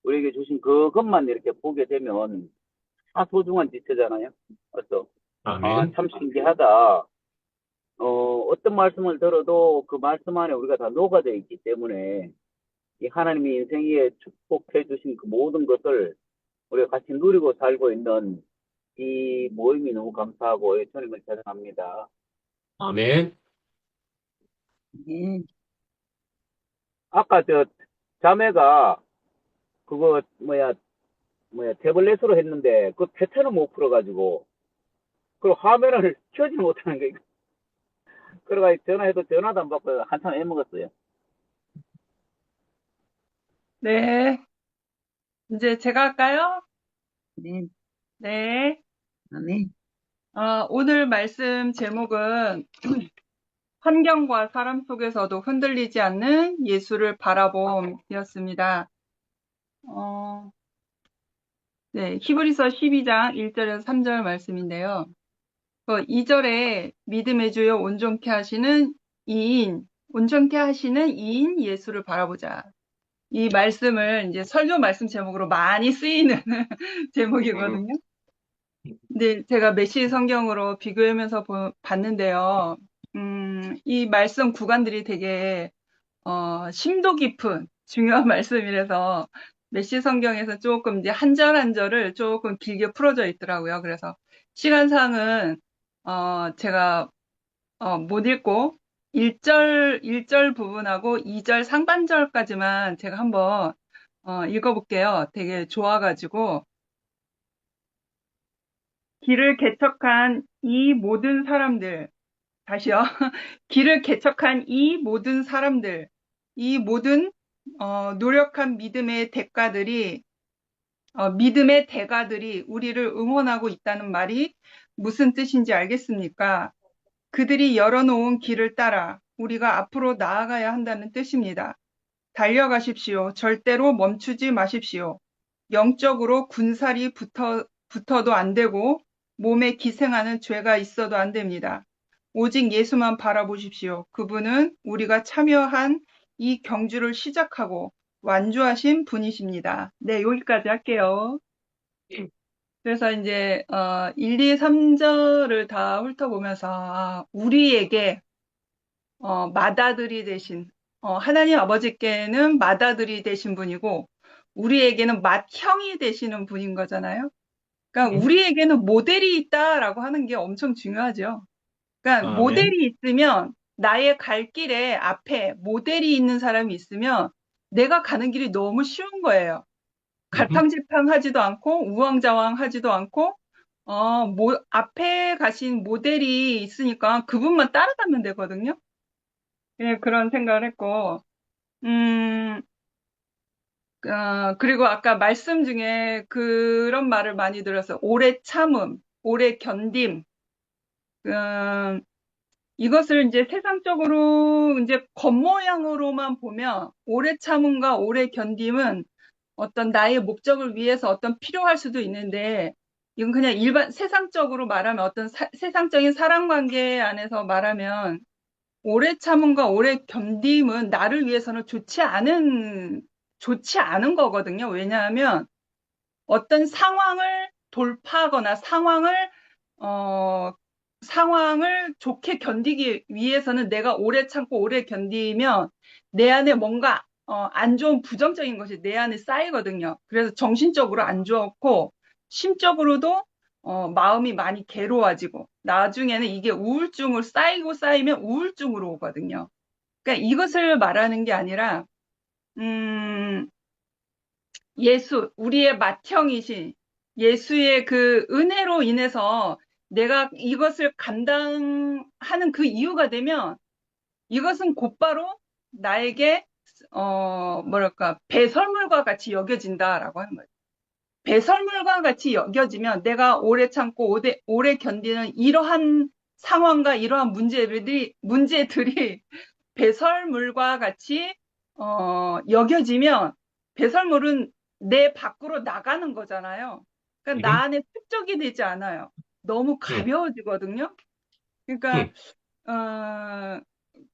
우리에게 주신 그것만 이렇게 보게 되면 다 소중한 지체잖아요. 그래서 아멘. 참 신기하다. 어떤 말씀을 들어도 그 말씀 안에 우리가 다 녹아져 있기 때문에 이 하나님이 인생에 축복해 주신 그 모든 것을 우리가 같이 누리고 살고 있는 이 모임이 너무 감사하고 주님을 찬양합니다. 아멘. 예. 아까 저 자매가 그거 태블릿으로 했는데 그 패턴을 못 풀어가지고 그 화면을 켜지 못하는 게 그래가지고 전화해도 전화도 안 받고 한참 애먹었어요. 네. 이제 제가 할까요? 네, 네. 아멘. 오늘 말씀 제목은 환경과 사람 속에서도 흔들리지 않는 예수를 바라봄이었습니다. 네, 히브리서 12장 1절에서 3절 말씀인데요. 2절에 믿음의 주요 온전케 하시는 이인 예수를 바라보자. 이 말씀을 이제 설교 말씀 제목으로 많이 쓰이는 제목이거든요. 근데 제가 메시 성경으로 비교하면서 봤는데요. 이 말씀 구간들이 되게 심도 깊은 중요한 말씀이라서 메시 성경에서 조금 이제 한 절 한 절을 조금 길게 풀어져 있더라고요. 그래서 시간상은 제가 못 읽고 1절 부분하고 2절 상반절까지만 제가 한번 읽어볼게요. 되게 좋아가지고 길을 개척한 이 모든 사람들 다시요. 길을 개척한 이 모든 사람들, 이 모든 노력한 믿음의 대가들이 우리를 응원하고 있다는 말이 무슨 뜻인지 알겠습니까? 그들이 열어놓은 길을 따라 우리가 앞으로 나아가야 한다는 뜻입니다. 달려가십시오. 절대로 멈추지 마십시오. 영적으로 군살이 붙어도 안 되고 몸에 기생하는 죄가 있어도 안 됩니다. 오직 예수만 바라보십시오. 그분은 우리가 참여한 이 경주를 시작하고 완주하신 분이십니다. 네, 여기까지 할게요. 그래서 이제 1, 2, 3절을 다 훑어보면서 우리에게 맏아들이 되신 하나님 아버지께는 맏아들이 되신 분이고 우리에게는 맏형이 되시는 분인 거잖아요. 그러니까 우리에게는 모델이 있다라고 하는 게 엄청 중요하죠. 그러니까 아멘. 모델이 있으면 나의 갈 길에 앞에 모델이 있는 사람이 있으면 내가 가는 길이 너무 쉬운 거예요. 갈팡질팡하지도 않고 우왕좌왕하지도 않고 앞에 가신 모델이 있으니까 그분만 따라가면 되거든요. 예, 그런 생각을 했고 그리고 아까 말씀 중에 그런 말을 많이 들었어요. 오래 참음, 오래 견딤. 이것을 이제 세상적으로 이제 겉모양으로만 보면 오래 참음과 오래 견딤은 어떤 나의 목적을 위해서 어떤 필요할 수도 있는데 이건 그냥 일반 세상적으로 말하면 어떤 세상적인 사람 관계 안에서 말하면 오래 참음과 오래 견딤은 나를 위해서는 좋지 않은 거거든요. 왜냐하면 어떤 상황을 돌파하거나 상황을 좋게 견디기 위해서는 내가 오래 참고 오래 견디면 내 안에 뭔가 안 좋은 부정적인 것이 내 안에 쌓이거든요. 그래서 정신적으로 안 좋고 심적으로도 마음이 많이 괴로워지고 나중에는 이게 우울증을 쌓이면 우울증으로 오거든요. 그러니까 이것을 말하는 게 아니라 우리의 맏형이신 예수의 그 은혜로 인해서 내가 이것을 감당하는 그 이유가 되면 이것은 곧바로 나에게 배설물과 같이 여겨진다라고 하는 거예요. 배설물과 같이 여겨지면 내가 오래 참고 오래 견디는 이러한 상황과 이러한 문제들이 배설물과 같이 여겨지면 배설물은 내 밖으로 나가는 거잖아요. 그러니까 나 안에 축적이 되지 않아요. 너무 가벼워지거든요. 그러니까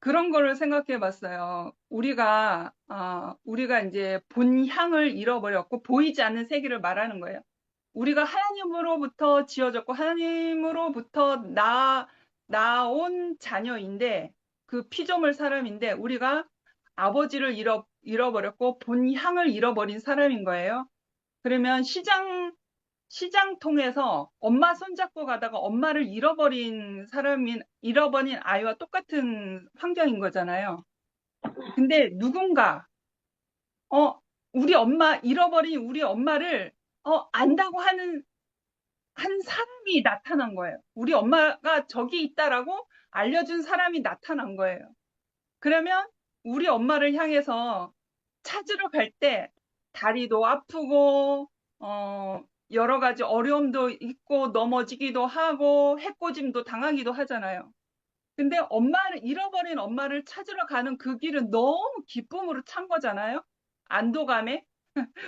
그런 거를 생각해 봤어요. 우리가 이제 본 향을 잃어버렸고 보이지 않는 세계를 말하는 거예요. 우리가 하나님으로부터 지어졌고 하나님으로부터 나온 자녀인데 그 피조물 사람인데 우리가 아버지를 잃어버렸고 본 향을 잃어버린 사람인 거예요. 그러면 시장 통해서 엄마 손잡고 가다가 엄마를 잃어버린 아이와 똑같은 환경인 거잖아요. 근데 누군가, 잃어버린 우리 엄마를, 안다고 하는 한 사람이 나타난 거예요. 우리 엄마가 저기 있다라고 알려준 사람이 나타난 거예요. 그러면 우리 엄마를 향해서 찾으러 갈 때 다리도 아프고, 여러 가지 어려움도 있고, 넘어지기도 하고, 해코짐도 당하기도 하잖아요. 근데 잃어버린 엄마를 찾으러 가는 그 길은 너무 기쁨으로 찬 거잖아요. 안도감에.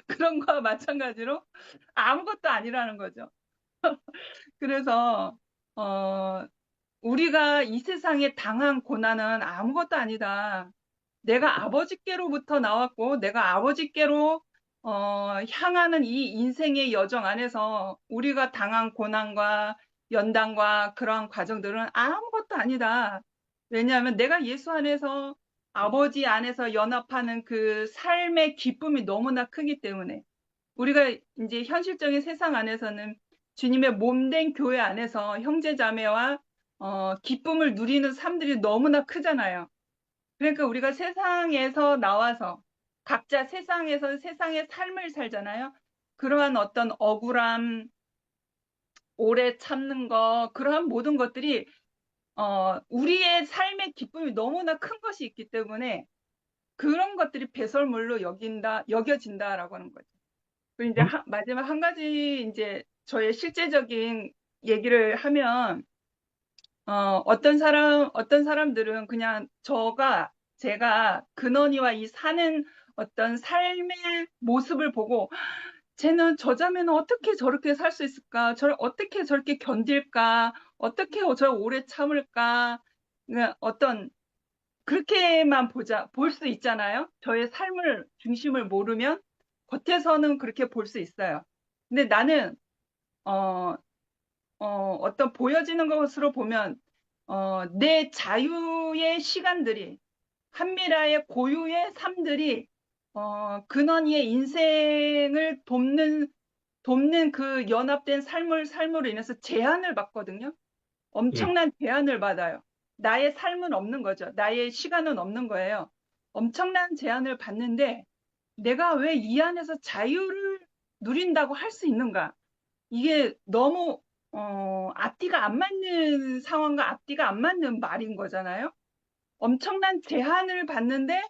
그런 거와 마찬가지로 아무것도 아니라는 거죠. 그래서, 어, 우리가 이 세상에 당한 고난은 아무것도 아니다. 내가 아버지께로부터 나왔고, 내가 아버지께로 향하는 이 인생의 여정 안에서 우리가 당한 고난과 연단과 그러한 과정들은 아무것도 아니다. 왜냐하면 내가 예수 안에서 아버지 안에서 연합하는 그 삶의 기쁨이 너무나 크기 때문에 우리가 이제 현실적인 세상 안에서는 주님의 몸된 교회 안에서 형제자매와 기쁨을 누리는 삶들이 너무나 크잖아요. 그러니까 우리가 세상에서 나와서 각자 세상에서 세상의 삶을 살잖아요. 그러한 어떤 억울함, 오래 참는 거, 그러한 모든 것들이 우리의 삶의 기쁨이 너무나 큰 것이 있기 때문에 그런 것들이 배설물로 여겨진다라고 하는 거죠. 그리고 이제 마지막 한 가지 이제 저의 실제적인 얘기를 하면 어떤 사람들은 그냥 제가 근원이와 이 사는 어떤 삶의 모습을 보고, 쟤는 저 자매는 어떻게 저렇게 살 수 있을까? 어떻게 저렇게 견딜까? 어떻게 저 오래 참을까? 그러니까 그렇게만 볼 수 있잖아요. 저의 삶을 중심을 모르면 겉에서는 그렇게 볼 수 있어요. 근데 나는, 어, 어떤 보여지는 것으로 보면, 내 자유의 시간들이, 한미라의 고유의 삶들이, 근원이의 인생을 돕는 그 연합된 삶으로 인해서 제한을 받거든요. 음, 엄청난 제한을 받아요. 나의 삶은 없는 거죠. 나의 시간은 없는 거예요. 엄청난 제한을 받는데, 내가 왜 이 안에서 자유를 누린다고 할 수 있는가? 이게 너무 앞뒤가 안 맞는 상황과 앞뒤가 안 맞는 말인 거잖아요. 엄청난 제한을 받는데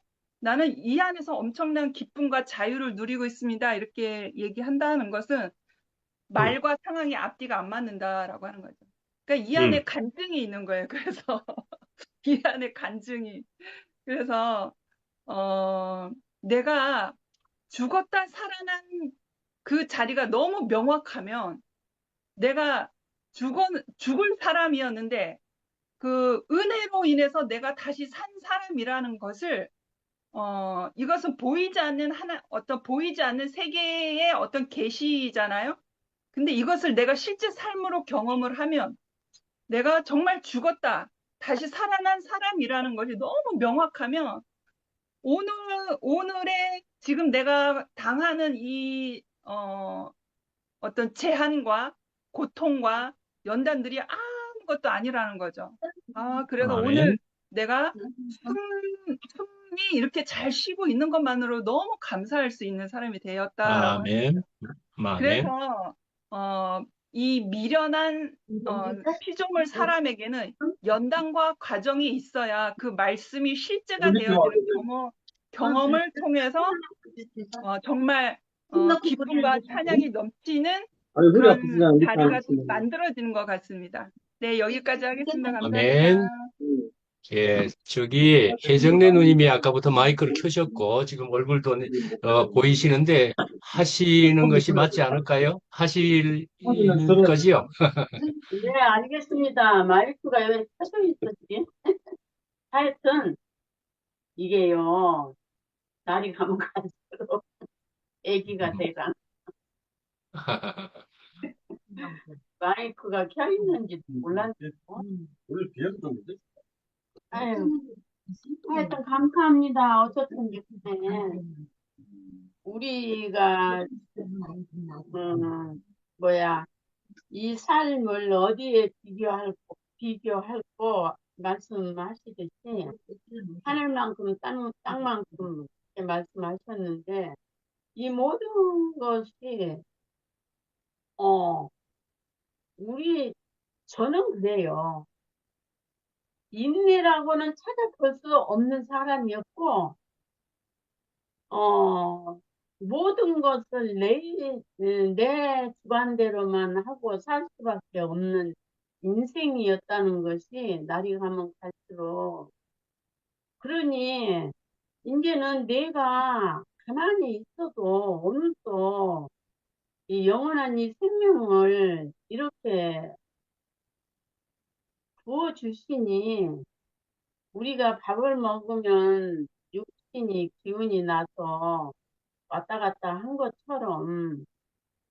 나는 이 안에서 엄청난 기쁨과 자유를 누리고 있습니다. 이렇게 얘기한다는 것은 음, 말과 상황이 앞뒤가 안 맞는다라고 하는 거죠. 그러니까 이 음, 안에 간증이 있는 거예요. 그래서 이 안에 간증이. 그래서 내가 죽었다 살아난 그 자리가 너무 명확하면 내가 죽을 사람이었는데 그 은혜로 인해서 내가 다시 산 사람이라는 것을 이것은 보이지 않는 세계의 어떤 계시잖아요. 근데 이것을 내가 실제 삶으로 경험을 하면 내가 정말 죽었다, 다시 살아난 사람이라는 것이 너무 명확하면 오늘 오늘의 지금 내가 당하는 이 어떤 제한과 고통과 연단들이 아무것도 아니라는 거죠. 그래서 오늘 아멘, 내가 숨이 이렇게 잘 쉬고 있는 것만으로 너무 감사할 수 있는 사람이 되었다라고 하는 아멘, 거죠. 아멘. 그래서 이 미련한 피조물 사람에게는 연단과 과정이 있어야 그 말씀이 실제가 되어지는 경험을 통해서 정말 기쁨과 찬양이 넘치는 그런 자리가 만들어지는 것 같습니다. 네, 여기까지 하겠습니다. 감사합니다. 아멘. 예, 혜정래 누님이 아까부터 마이크를 켜셨고, 지금 얼굴도 보이시는데, 하시는 것이 맞지 않을까요? 하실 거지요? 네, 알겠습니다. 마이크가 왜 켜져 있었지? 하여튼, 이게요, 날이 가면 갈수록 애기가 돼가 마이크가 켜 있는지도 몰랐고. 오늘 비해서 좀 늦었어. 아유, 하여튼 감사합니다. 어쨌든 간에 우리가, 뭐야, 이 삶을 어디에 비교할 거 말씀하시듯이 하늘만큼 땅만큼 이렇게 말씀하셨는데 이 모든 것이 저는 그래요. 인내라고는 찾아볼 수 없는 사람이었고 모든 것을 내 주관대로만 하고 살 수밖에 없는 인생이었다는 것이 날이 가면 갈수록. 그러니 이제는 내가 가만히 있어도 오늘도 이 영원한 이 생명을 이렇게 부어주시니 우리가 밥을 먹으면 육신이 기운이 나서 왔다 갔다 한 것처럼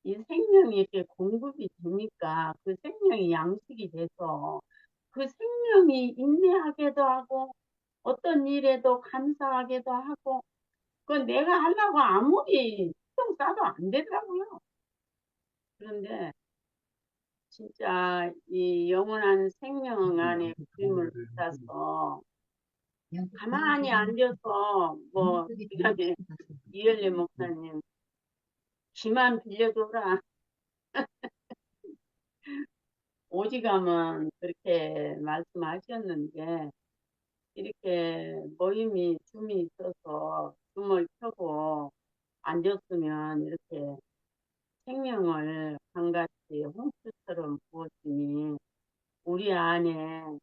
이 생명이 이렇게 공급이 되니까 그 생명이 양식이 돼서 그 생명이 인내하게도 하고 어떤 일에도 감사하게도 하고 그건 내가 하려고 아무리 신경 써도 안 되더라고요. 그런데 진짜 이 영원한 생명 안에 그림을 붙여서 가만히 앉아서 뭐 저기 이열리 목사님 기만 빌려줘라 오지감은 그렇게 말씀하셨는데 이렇게 모임이 줌이 있어서 줌을 켜고 앉았으면 이렇게 생명을 한같이 홍수처럼 부었으니 우리 안에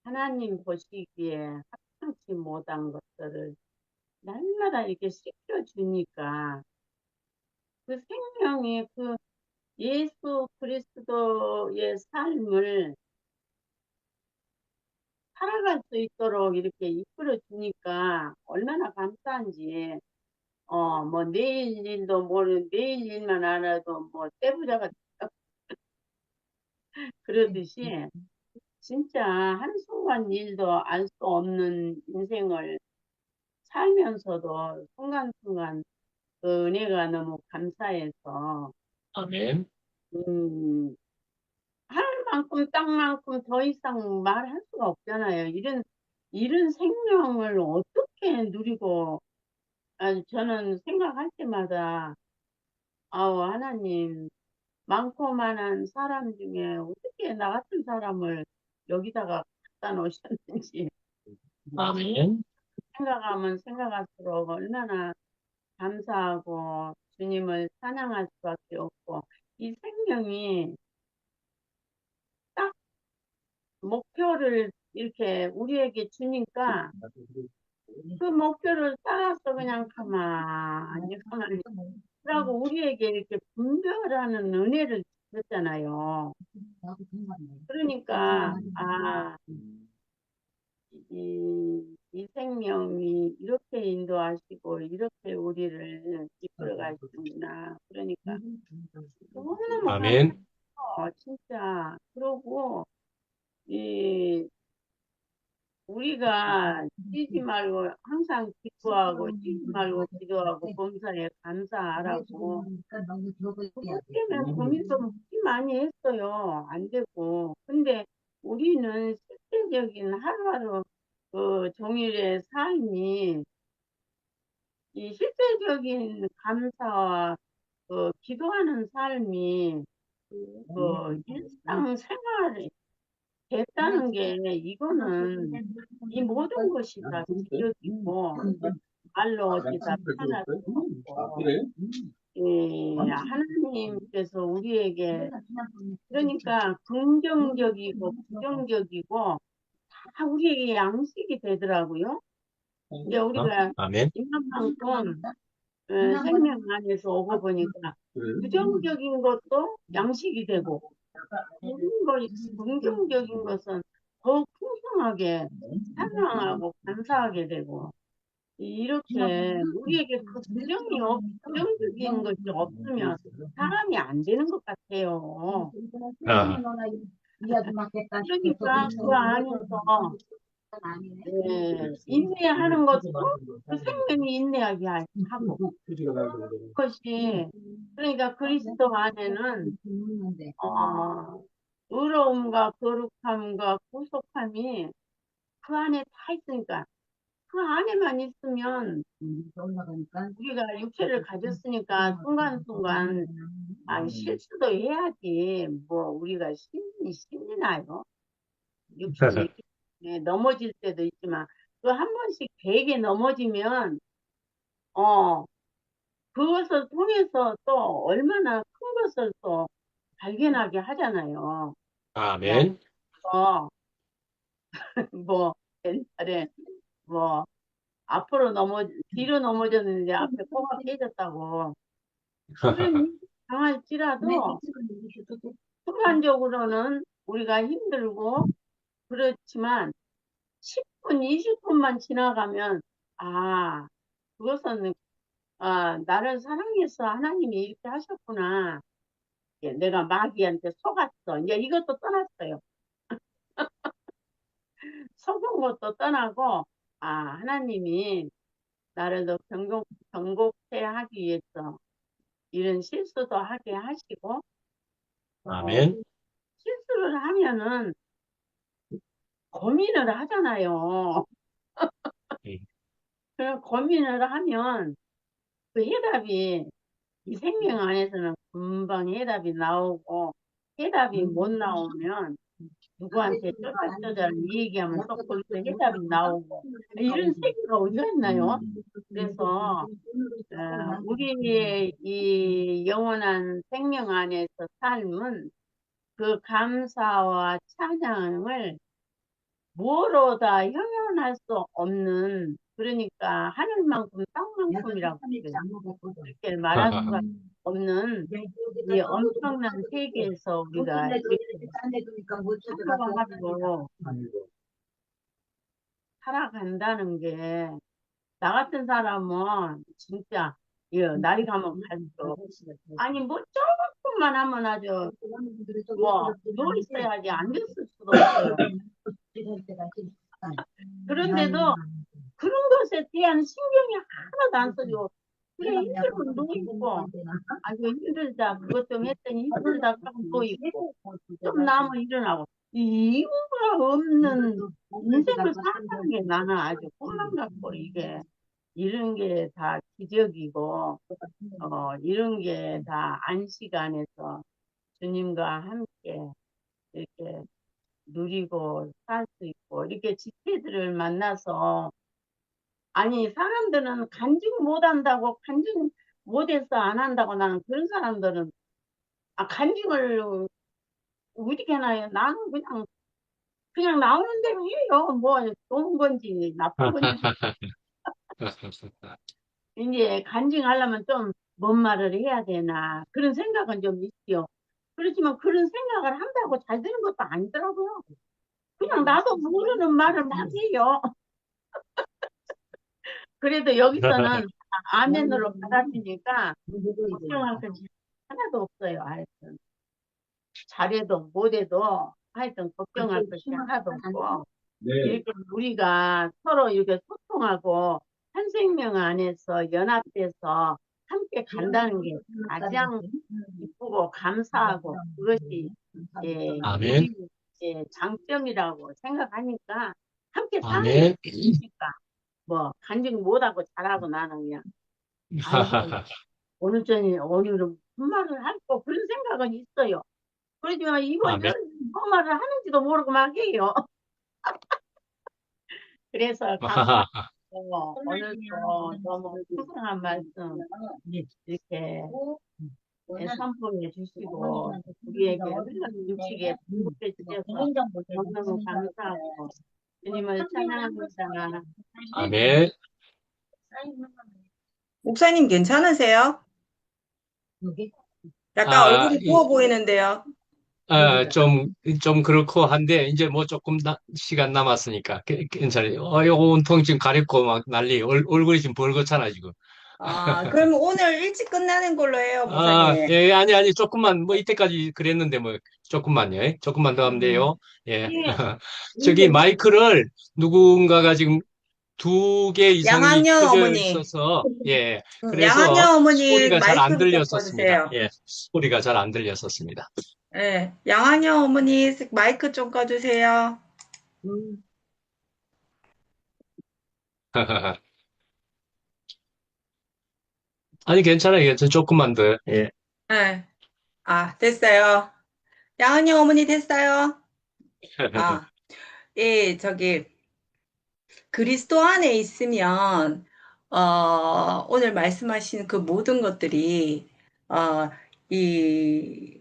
하나님 보시기에 합당치 못한 것들을 날마다 이렇게 씻겨주니까 그 생명이 그 예수 그리스도의 삶을 살아갈 수 있도록 이렇게 이끌어 주니까 얼마나 감사한지, 뭐 내일 일도 모르는 내일 일만 알아도 뭐 떼부자가 그러듯이 진짜 한순간 일도 알 수 없는 인생을 살면서도 순간순간 그 은혜가 너무 감사해서, 아멘. 음, 하늘만큼 땅만큼 더 이상 말할 수가 없잖아요. 이런 생명을 어떻게 누리고, 저는 생각할 때마다, 아우, 하나님, 많고 많은 사람 중에 어떻게 나 같은 사람을 여기다가 갖다 놓으셨는지 아멘. 생각하면 생각할수록 얼마나 감사하고 주님을 찬양할 수밖에 없고, 이 생명이 딱 목표를 이렇게 우리에게 주니까 그 목표를 따라서 그냥 가만히 그러고 우리에게 이렇게 분별하는 은혜를 주셨잖아요. 그러니까 이 생명이 이렇게 인도하시고 이렇게 우리를 이끌어 가시는구나. 그러니까 너무너무 아멘. 감사해요. 진짜. 그러고 이 우리가 쉬지 말고 항상 기도하고 쉬지 말고 기도하고 범사에 감사하라고 그것 때문에 고민도 무지 많이 했어요. 안 되고. 근데 우리는 실제적인 하루하루 그 종일의 삶이 이 실제적인 감사와 그 기도하는 삶이 그 일상생활이 됐다는 게 이거는 이 모든 것이 다 기적이고 말로 어디 다 표현할 수 아, 없고 그래? 하나님께서 우리에게 그러니까 긍정적이고 부정적이고 다 우리에게 양식이 되더라고요. 이제 우리가 아멘. 이만큼 생명 안에서 오고 보니까 그래? 부정적인 것도 양식이 되고 긍정적인 것은 더욱 풍성하게 찬양하고 감사하게 되고 이렇게 우리에게 그 부정적인 것이 없으면 사람이 안 되는 것 같아요. 아, 그러니까 그 안에서 인내하는 것도 그 생명이 인내하게 하고 그것이 그러니까 그리스도 안에는 의로움과 거룩함과 구속함이 그 안에 다 있으니까 그 안에만 있으면 우리가 육체를 가졌으니까 순간순간 실수도 해야지 뭐 우리가 신이 나요. 육신이 넘어질 때도 있지만 그 한 번씩 되게 넘어지면 그것을 통해서 또 얼마나 큰 것을 또 발견하게 하잖아요. 야, 아멘. 이거 뭐 옛날에 뭐 앞으로 뒤로 넘어졌는데 앞에 코가 깨졌다고. 그런 일이 당할지라도 순간적으로는 우리가 힘들고 그렇지만 10분, 20분만 지나가면 아, 그것은 나를 사랑해서 하나님이 이렇게 하셨구나. 예, 내가 마귀한테 속았어. 이제 이것도 떠났어요. 속은 것도 떠나고 하나님이 나를 더 경고케 하기 위해서 이런 실수도 하게 하시고 아멘. 실수를 하면은 고민을 하잖아요. 예. 그럼 고민을 하면 그 해답이 이 생명 안에서는 금방 해답이 나오고 해답이 못 나오면 누구한테 쪼잘쪼잘 얘기하면 또 거기서 해답이 나오고 이런 세계가 어디가 있나요? 그래서 우리의 이 영원한 생명 안에서 삶은 그 감사와 찬양을 뭐로 다 형용할 수 없는 그러니까 하늘만큼 땅만큼이라고 그렇게 말할 수가 없는 이 엄청난 세계에서 우리가 이렇게 살아가지고 살아간다는 게 나 같은 사람은 진짜 날이 가면 갈수록 아니 뭐 조금만 하면 아주 뭐 누워 있어야지 앉았을 수도 없어요. 그런데도 그런 것에 대한 신경이 하나도 안 써요. 그래 힘들면 누워 있고 아주 힘들다 그것 좀 했더니 힘들다 하고 누워 있고 좀 나면 일어나고 이유가 없는 인생을 산다는 게 나는 아주 꿈만 같고 이게 이런 게 다 기적이고 이런 게 다 안식 안에서 주님과 함께 이렇게 누리고 살 수 있고 이렇게 지체들을 만나서 아니 사람들은 간증 못한다고 간증 못해서 안 한다고 나는 그런 사람들은 간증을 어떻게 하나요? 나는 그냥 나오는 대로 해요. 뭐 좋은 건지 나쁜 건지 이제 간증하려면 좀 뭔 말을 해야 되나 그런 생각은 좀 있죠. 그렇지만 그런 생각을 한다고 잘 되는 것도 아니더라고요. 그냥 나도 모르는 말을 막 해요. 그래도 여기서는 아멘으로 받아주니까 걱정할 것이 하나도 없어요. 하여튼 잘해도 못해도 하여튼 걱정할 것이 하나도 없고 네. 이렇게 우리가 서로 이렇게 소통하고 한 생명 안에서 연합돼서 함께 간다는 게 가장 기쁘고 감사하고 그것이 아멘. 우리 장점이라고 생각하니까 함께 사는 게 아멘. 좋으니까 뭐 간증 못하고 잘하고 나는 그냥 아이고 오늘은 무슨 말을 할거 그런 생각은 있어요. 그러지만 아멘. 뭔 말을 하는지도 모르고 막 해요. 그래서 감사하고 오늘도 너무 풍성한 말씀 이렇게 선포해 주시고 우리에게 음식에 축복해 주셔서 너무너무 감사하고 주님을 찬양합니다. 아멘. 목사님 괜찮으세요? 약간 아, 얼굴이 부어 보이는데요. 좀 그렇고 한데, 이제 뭐 조금 시간 남았으니까, 괜찮아요. 이거 온통 지금 가렵고 막 난리, 얼굴이 지금 벌겋잖아, 지금. 그럼 오늘 일찍 끝나는 걸로 해요, 목사님. 예, 아니, 조금만, 뭐 이때까지 그랬는데, 뭐, 조금만요. 예? 조금만 더 하면 돼요. 예. 예. 저기 마이크를 누군가가 지금 2개 이상이 양학녀 켜져 어머니. 있어서, 예. 양학녀 그래서 어머니 소리가 잘 안 마이크 좀 들렸었습니다. 꺼주세요. 예. 소리가 잘 안 들렸었습니다. 네, 양학녀 어머니 마이크 좀 꺼주세요. 아니, 괜찮아요. 조금만 더. 예. 네. 됐어요. 양학녀 어머니 됐어요. 예, 그리스도 안에 있으면 오늘 말씀하신 그 모든 것들이, 어,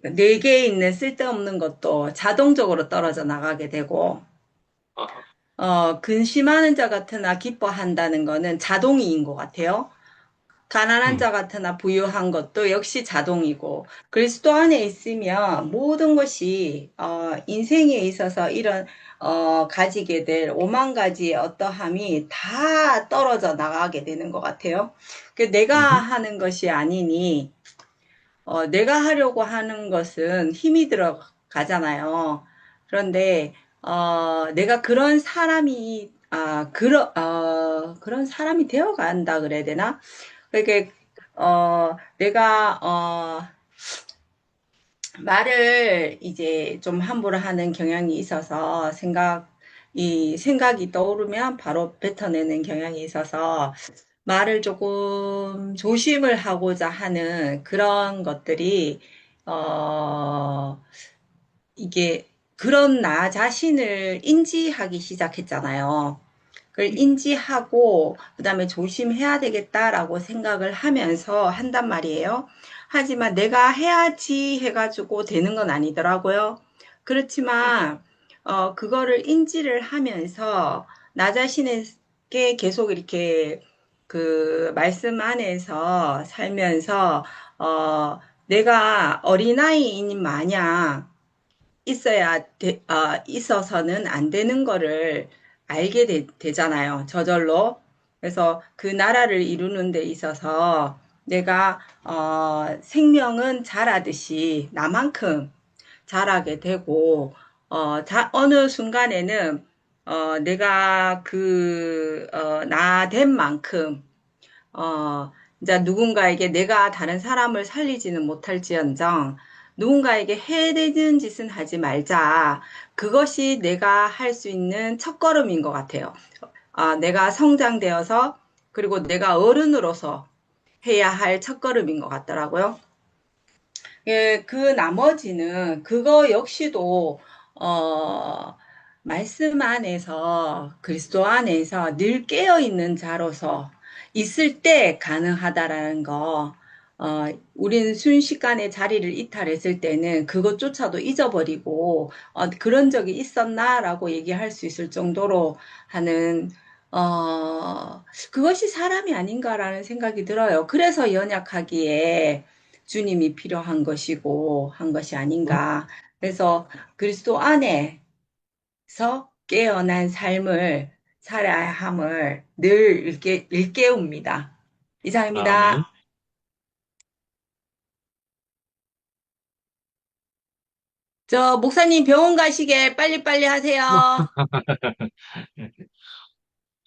내게 있는 쓸데없는 것도 자동적으로 떨어져 나가게 되고, 아, 근심하는 자 같으나 기뻐한다는 거는 자동이인 것 같아요. 가난한 음, 자 같으나 부유한 것도 역시 자동이고, 그리스도 안에 있으면 모든 것이, 인생에 있어서 이런, 가지게 될 5만 가지의 어떠함이 다 떨어져 나가게 되는 것 같아요. 내가 음, 하는 것이 아니니, 내가 하려고 하는 것은 힘이 들어가잖아요. 그런데, 내가 그런 사람이, 그런 사람이 되어 간다 그래야 되나? 그렇게, 내가, 말을 이제 좀 함부로 하는 경향이 있어서 생각이 떠오르면 바로 뱉어내는 경향이 있어서 말을 조금 조심을 하고자 하는 그런 것들이, 어, 이게 그런 나 자신을 인지하기 시작했잖아요. 그걸 인지하고 그다음에 조심해야 되겠다라고 생각을 하면서 한단 말이에요. 하지만 내가 해야지 해가지고 되는 건 아니더라고요. 그렇지만 그거를 인지를 하면서 나 자신에게 계속 이렇게 그 말씀 안에서 살면서 내가 어린아이인 마냥 있어서는 안 되는 거를 알게 되잖아요. 저절로. 그래서 그 나라를 이루는 데 있어서 내가, 생명은 자라듯이 나만큼 자라게 되고, 어느 순간에는, 내가 나 된 만큼, 이제 누군가에게 내가 다른 사람을 살리지는 못할지언정 누군가에게 해되는 짓은 하지 말자. 그것이 내가 할 수 있는 첫걸음인 것 같아요. 내가 성장되어서 그리고 내가 어른으로서 해야 할 첫걸음인 것 같더라고요. 예, 그 나머지는 그거 역시도 어, 말씀 안에서 그리스도 안에서 늘 깨어 있는 자로서 있을 때 가능하다라는 거. 우리는 순식간에 자리를 이탈했을 때는 그것조차도 잊어버리고 그런 적이 있었나라고 얘기할 수 있을 정도로 하는 그것이 사람이 아닌가라는 생각이 들어요. 그래서 연약하기에 주님이 필요한 것이고 한 것이 음. 아닌가. 그래서 그리스도 안에서 깨어난 삶을 살아야 함을 늘 일깨웁니다. 아멘. 이상입니다. 저 목사님 병원 가시게 빨리빨리 하세요.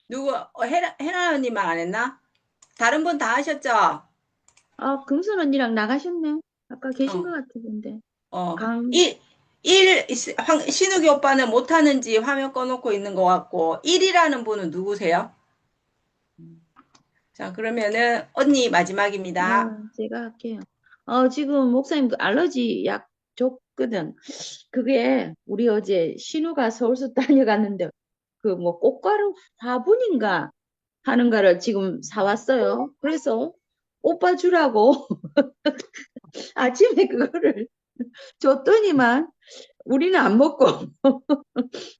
누구 헤라 언니만 안 했나? 다른 분 다 하셨죠? 금선 언니랑 나가셨네. 아까 계신 것 어, 같은데. 어. 강, 신욱이 오빠는 못하는지 화면 꺼놓고 있는 것 같고, 1이라는 분은 누구세요? 자, 그러면은 언니 마지막입니다. 제가 할게요. 지금 목사님 그 알러지 약 줬거든. 그게 우리 어제 신우가 서울서 다녀갔는데 그 뭐 꽃가루 화분인가 하는 거를 지금 사왔어요. 그래서 오빠 주라고 아침에 그거를 줬더니만 우리는 안 먹고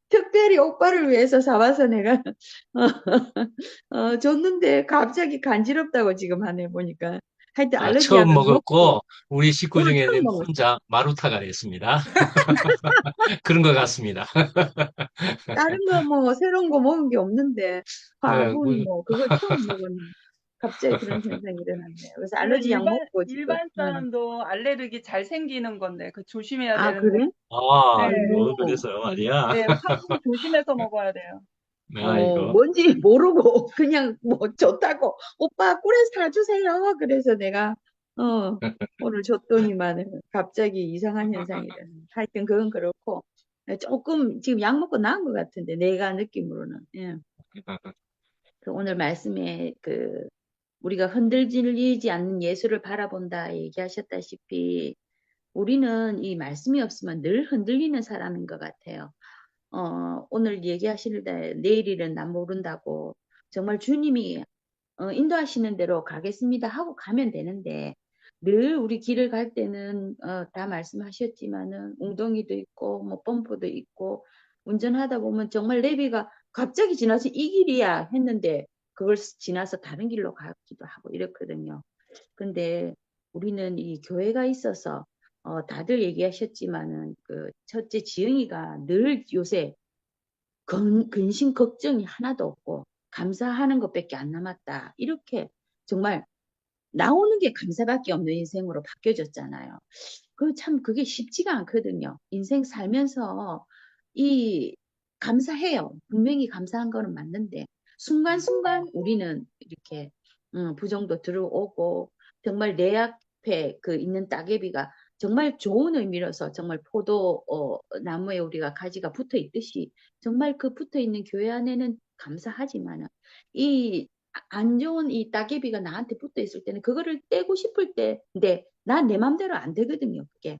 특별히 오빠를 위해서 사와서 내가 줬는데 갑자기 간지럽다고 지금 하네 보니까. 하여튼 아, 알러지 처음 약을 먹고 먹었고, 우리 식구 오늘 처음 중에는 먹었어. 혼자 마루타가 됐습니다. 그런 것 같습니다. 다른 거 뭐 새로운 거 먹은 게 없는데 네, 화분 뭐 그거 처음 먹었네. 갑자기 그런 현상이 일어났네요. 그래서 그거 알러지 약 먹고 지금. 일반 사람도 알레르기 잘 생기는 건데, 그 조심해야 아, 되는 거. 그래? 아, 네, 뭐, 아이고. 그래서요, 말이야. 네, 화분 조심해서 먹어야 돼요. 아이고. 뭔지 모르고 그냥 뭐 줬다고 오빠 꿀에 사주세요. 그래서 내가 오늘 줬더니만 갑자기 이상한 현상이라. 하여튼 그건 그렇고 조금 지금 약 먹고 나은 것 같은데 내가 느낌으로는. 예. 그 오늘 말씀에 그 우리가 흔들리지 않는 예수를 바라본다 얘기하셨다시피 우리는 이 말씀이 없으면 늘 흔들리는 사람인 것 같아요. 오늘 얘기하실 때 내일일은 난 모른다고 정말 주님이 인도하시는 대로 가겠습니다 하고 가면 되는데 늘 우리 길을 갈 때는 다 말씀하셨지만은 웅덩이도 있고 뭐 범퍼도 있고 운전하다 보면 정말 내비가 갑자기 지나서 이 길이야 했는데 그걸 지나서 다른 길로 가기도 하고 이렇거든요. 근데 우리는 이 교회가 있어서 다들 얘기하셨지만은 그 첫째 지영이가 늘 요새 근심 걱정이 하나도 없고 감사하는 것밖에 안 남았다. 이렇게 정말 나오는 게 감사밖에 없는 인생으로 바뀌어졌잖아요. 그게 쉽지가 않거든요. 인생 살면서 이 감사해요. 분명히 감사한 거는 맞는데 순간순간 우리는 이렇게 부정도 들어오고 정말 내 앞에 그 있는 따개비가 정말 좋은 의미로서 정말 포도 나무에 우리가 가지가 붙어 있듯이 정말 그 붙어 있는 교회 안에는 감사하지만은 이 안 좋은 이 따개비가 나한테 붙어 있을 때는 그거를 떼고 싶을 때인데 난 내 맘대로 안 되거든요, 그게.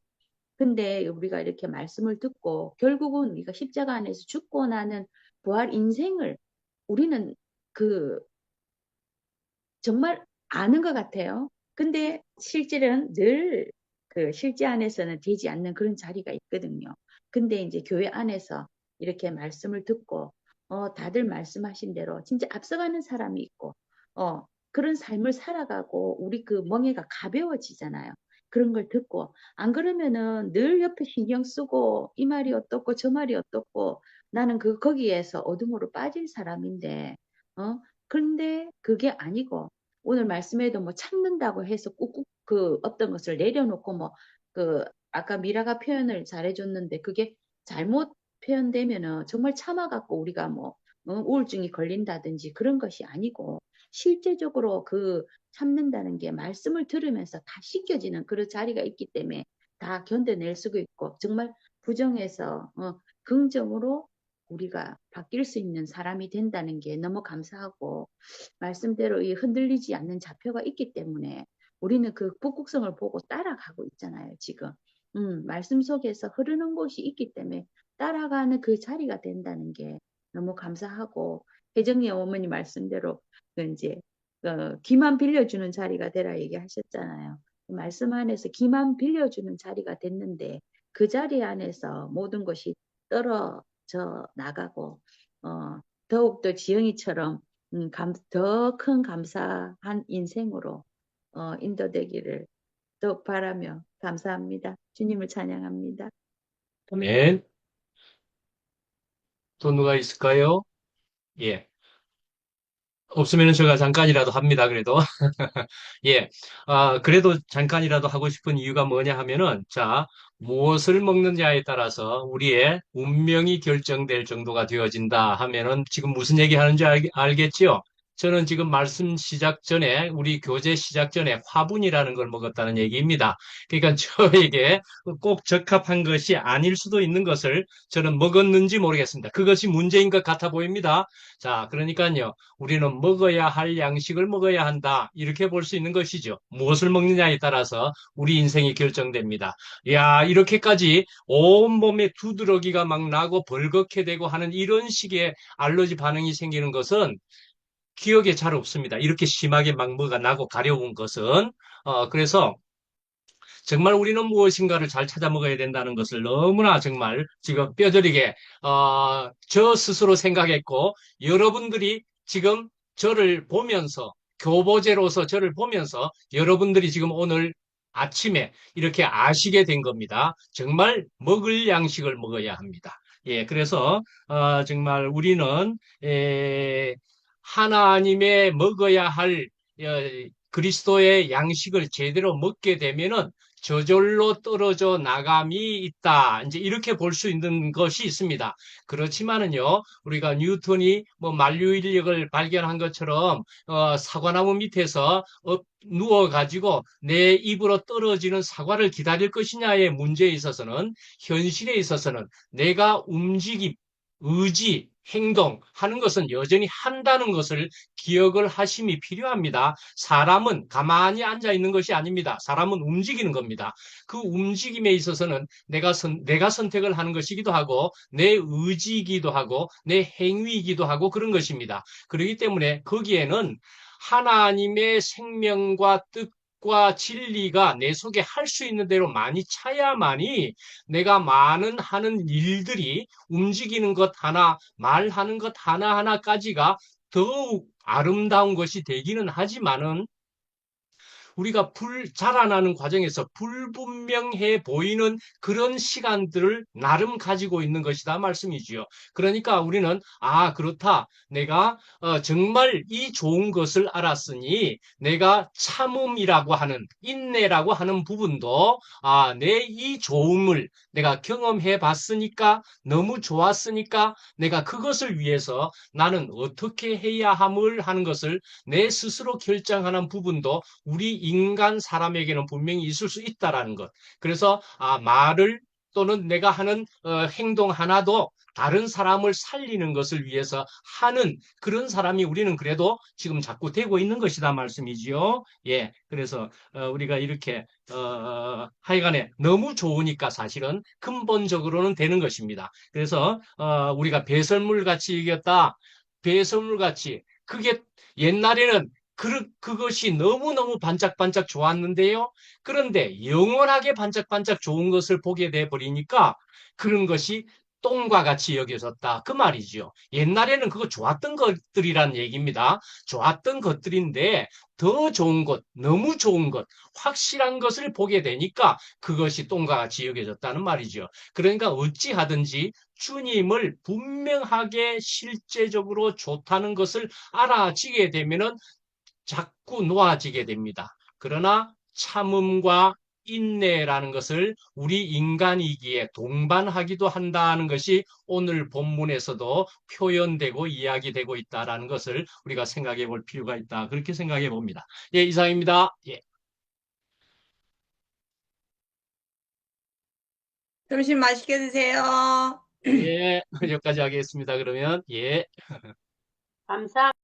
근데 우리가 이렇게 말씀을 듣고 결국은 우리가 십자가 안에서 죽고 나는 부활 인생을 우리는 그 정말 아는 것 같아요. 근데 실제는 늘 그 실제 안에서는 되지 않는 그런 자리가 있거든요. 근데 이제 교회 안에서 이렇게 말씀을 듣고 다들 말씀하신 대로 진짜 앞서가는 사람이 있고 그런 삶을 살아가고 우리 그 멍에가 가벼워지잖아요. 그런 걸 듣고 안 그러면은 늘 옆에 신경 쓰고 이 말이 어떻고 저 말이 어떻고 나는 거기에서 어둠으로 빠질 사람인데 근데 그게 아니고 오늘 말씀에도 뭐 참는다고 해서 꾹꾹 그 어떤 것을 내려놓고 뭐 그 아까 미라가 표현을 잘해줬는데 그게 잘못 표현되면은 정말 참아갖고 우리가 뭐 우울증이 걸린다든지 그런 것이 아니고 실제적으로 그 참는다는 게 말씀을 들으면서 다 씻겨지는 그런 자리가 있기 때문에 다 견뎌낼 수가 있고 정말 부정에서 긍정으로 우리가 바뀔 수 있는 사람이 된다는 게 너무 감사하고 말씀대로 이 흔들리지 않는 좌표가 있기 때문에 우리는 그 북극성을 보고 따라가고 있잖아요, 지금. 말씀 속에서 흐르는 곳이 있기 때문에 따라가는 그 자리가 된다는 게 너무 감사하고 혜정이 어머니 말씀대로 그 이제 기만 빌려주는 자리가 되라 얘기하셨잖아요. 그 말씀 안에서 기만 빌려주는 자리가 됐는데 그 자리 안에서 모든 것이 떨어져 나가고 더욱더 지영이처럼 더 큰 감사한 인생으로 인도되기를 더욱 바라며 감사합니다. 주님을 찬양합니다. 아멘. 또 누가 있을까요? 예. 없으면 제가 잠깐이라도 합니다, 그래도. 예. 그래도 잠깐이라도 하고 싶은 이유가 뭐냐 하면은, 자, 무엇을 먹느냐에 따라서 우리의 운명이 결정될 정도가 되어진다 하면은 지금 무슨 얘기 하는지 알겠지요? 저는 지금 말씀 시작 전에, 우리 교제 시작 전에 화분이라는 걸 먹었다는 얘기입니다. 그러니까 저에게 꼭 적합한 것이 아닐 수도 있는 것을 저는 먹었는지 모르겠습니다. 그것이 문제인 것 같아 보입니다. 자, 그러니까요. 우리는 먹어야 할 양식을 먹어야 한다. 이렇게 볼 수 있는 것이죠. 무엇을 먹느냐에 따라서 우리 인생이 결정됩니다. 야, 이렇게까지 온몸에 두드러기가 막 나고 벌겋게 되고 하는 이런 식의 알러지 반응이 생기는 것은 기억에 잘 없습니다. 이렇게 심하게 막 뭐가 나고 가려운 것은. 그래서 정말 우리는 무엇인가를 잘 찾아 먹어야 된다는 것을 너무나 정말 지금 뼈저리게 저 스스로 생각했고 여러분들이 지금 저를 보면서 교보제로서 저를 보면서 여러분들이 지금 오늘 아침에 이렇게 아시게 된 겁니다. 정말 먹을 양식을 먹어야 합니다. 예, 그래서 정말 우리는 하나님의 먹어야 할 그리스도의 양식을 제대로 먹게 되면은 저절로 떨어져 나감이 있다. 이제 이렇게 볼 수 있는 것이 있습니다. 그렇지만은요, 우리가 뉴턴이 뭐 만유인력을 발견한 것처럼 사과나무 밑에서 누워가지고 내 입으로 떨어지는 사과를 기다릴 것이냐의 문제에 있어서는 현실에 있어서는 내가 움직임, 의지, 행동하는 것은 여전히 한다는 것을 기억을 하심이 필요합니다. 사람은 가만히 앉아 있는 것이 아닙니다. 사람은 움직이는 겁니다. 그 움직임에 있어서는 내가 선택을 하는 것이기도 하고 내 의지이기도 하고 내 행위이기도 하고 그런 것입니다. 그렇기 때문에 거기에는 하나님의 생명과 뜻과 진리가 내 속에 할 수 있는 대로 많이 차야만이 내가 많은 하는 일들이 움직이는 것 하나, 말하는 것 하나하나까지가 더욱 아름다운 것이 되기는 하지만은 우리가 자라나는 과정에서 불분명해 보이는 그런 시간들을 나름 가지고 있는 것이다 말씀이지요. 그러니까 우리는 그렇다. 내가 정말 이 좋은 것을 알았으니 내가 참음이라고 하는 인내라고 하는 부분도 내 이 좋음을 내가 경험해 봤으니까 너무 좋았으니까 내가 그것을 위해서 나는 어떻게 해야 함을 하는 것을 내 스스로 결정하는 부분도 우리 인간 사람에게는 분명히 있을 수 있다라는 것. 그래서 말을 또는 내가 하는 행동 하나도 다른 사람을 살리는 것을 위해서 하는 그런 사람이 우리는 그래도 지금 자꾸 되고 있는 것이다 말씀이지요. 예, 그래서 우리가 이렇게 하여간에 너무 좋으니까 사실은 근본적으로는 되는 것입니다. 그래서 우리가 배설물 같이 이겼다. 배설물 같이 그게 옛날에는 그것이 너무너무 반짝반짝 좋았는데요. 그런데 영원하게 반짝반짝 좋은 것을 보게 돼 버리니까 그런 것이 똥과 같이 여겨졌다. 그 말이죠. 옛날에는 그거 좋았던 것들이란 얘기입니다. 좋았던 것들인데 더 좋은 것, 너무 좋은 것, 확실한 것을 보게 되니까 그것이 똥과 같이 여겨졌다는 말이죠. 그러니까 어찌하든지 주님을 분명하게 실제적으로 좋다는 것을 알아지게 되면은 자꾸 놓아지게 됩니다. 그러나 참음과 인내라는 것을 우리 인간이기에 동반하기도 한다는 것이 오늘 본문에서도 표현되고 이야기되고 있다는 것을 우리가 생각해 볼 필요가 있다. 그렇게 생각해 봅니다. 예, 이상입니다. 예, 점심 맛있게 드세요. 예, 여기까지 하겠습니다. 그러면, 예. 감사.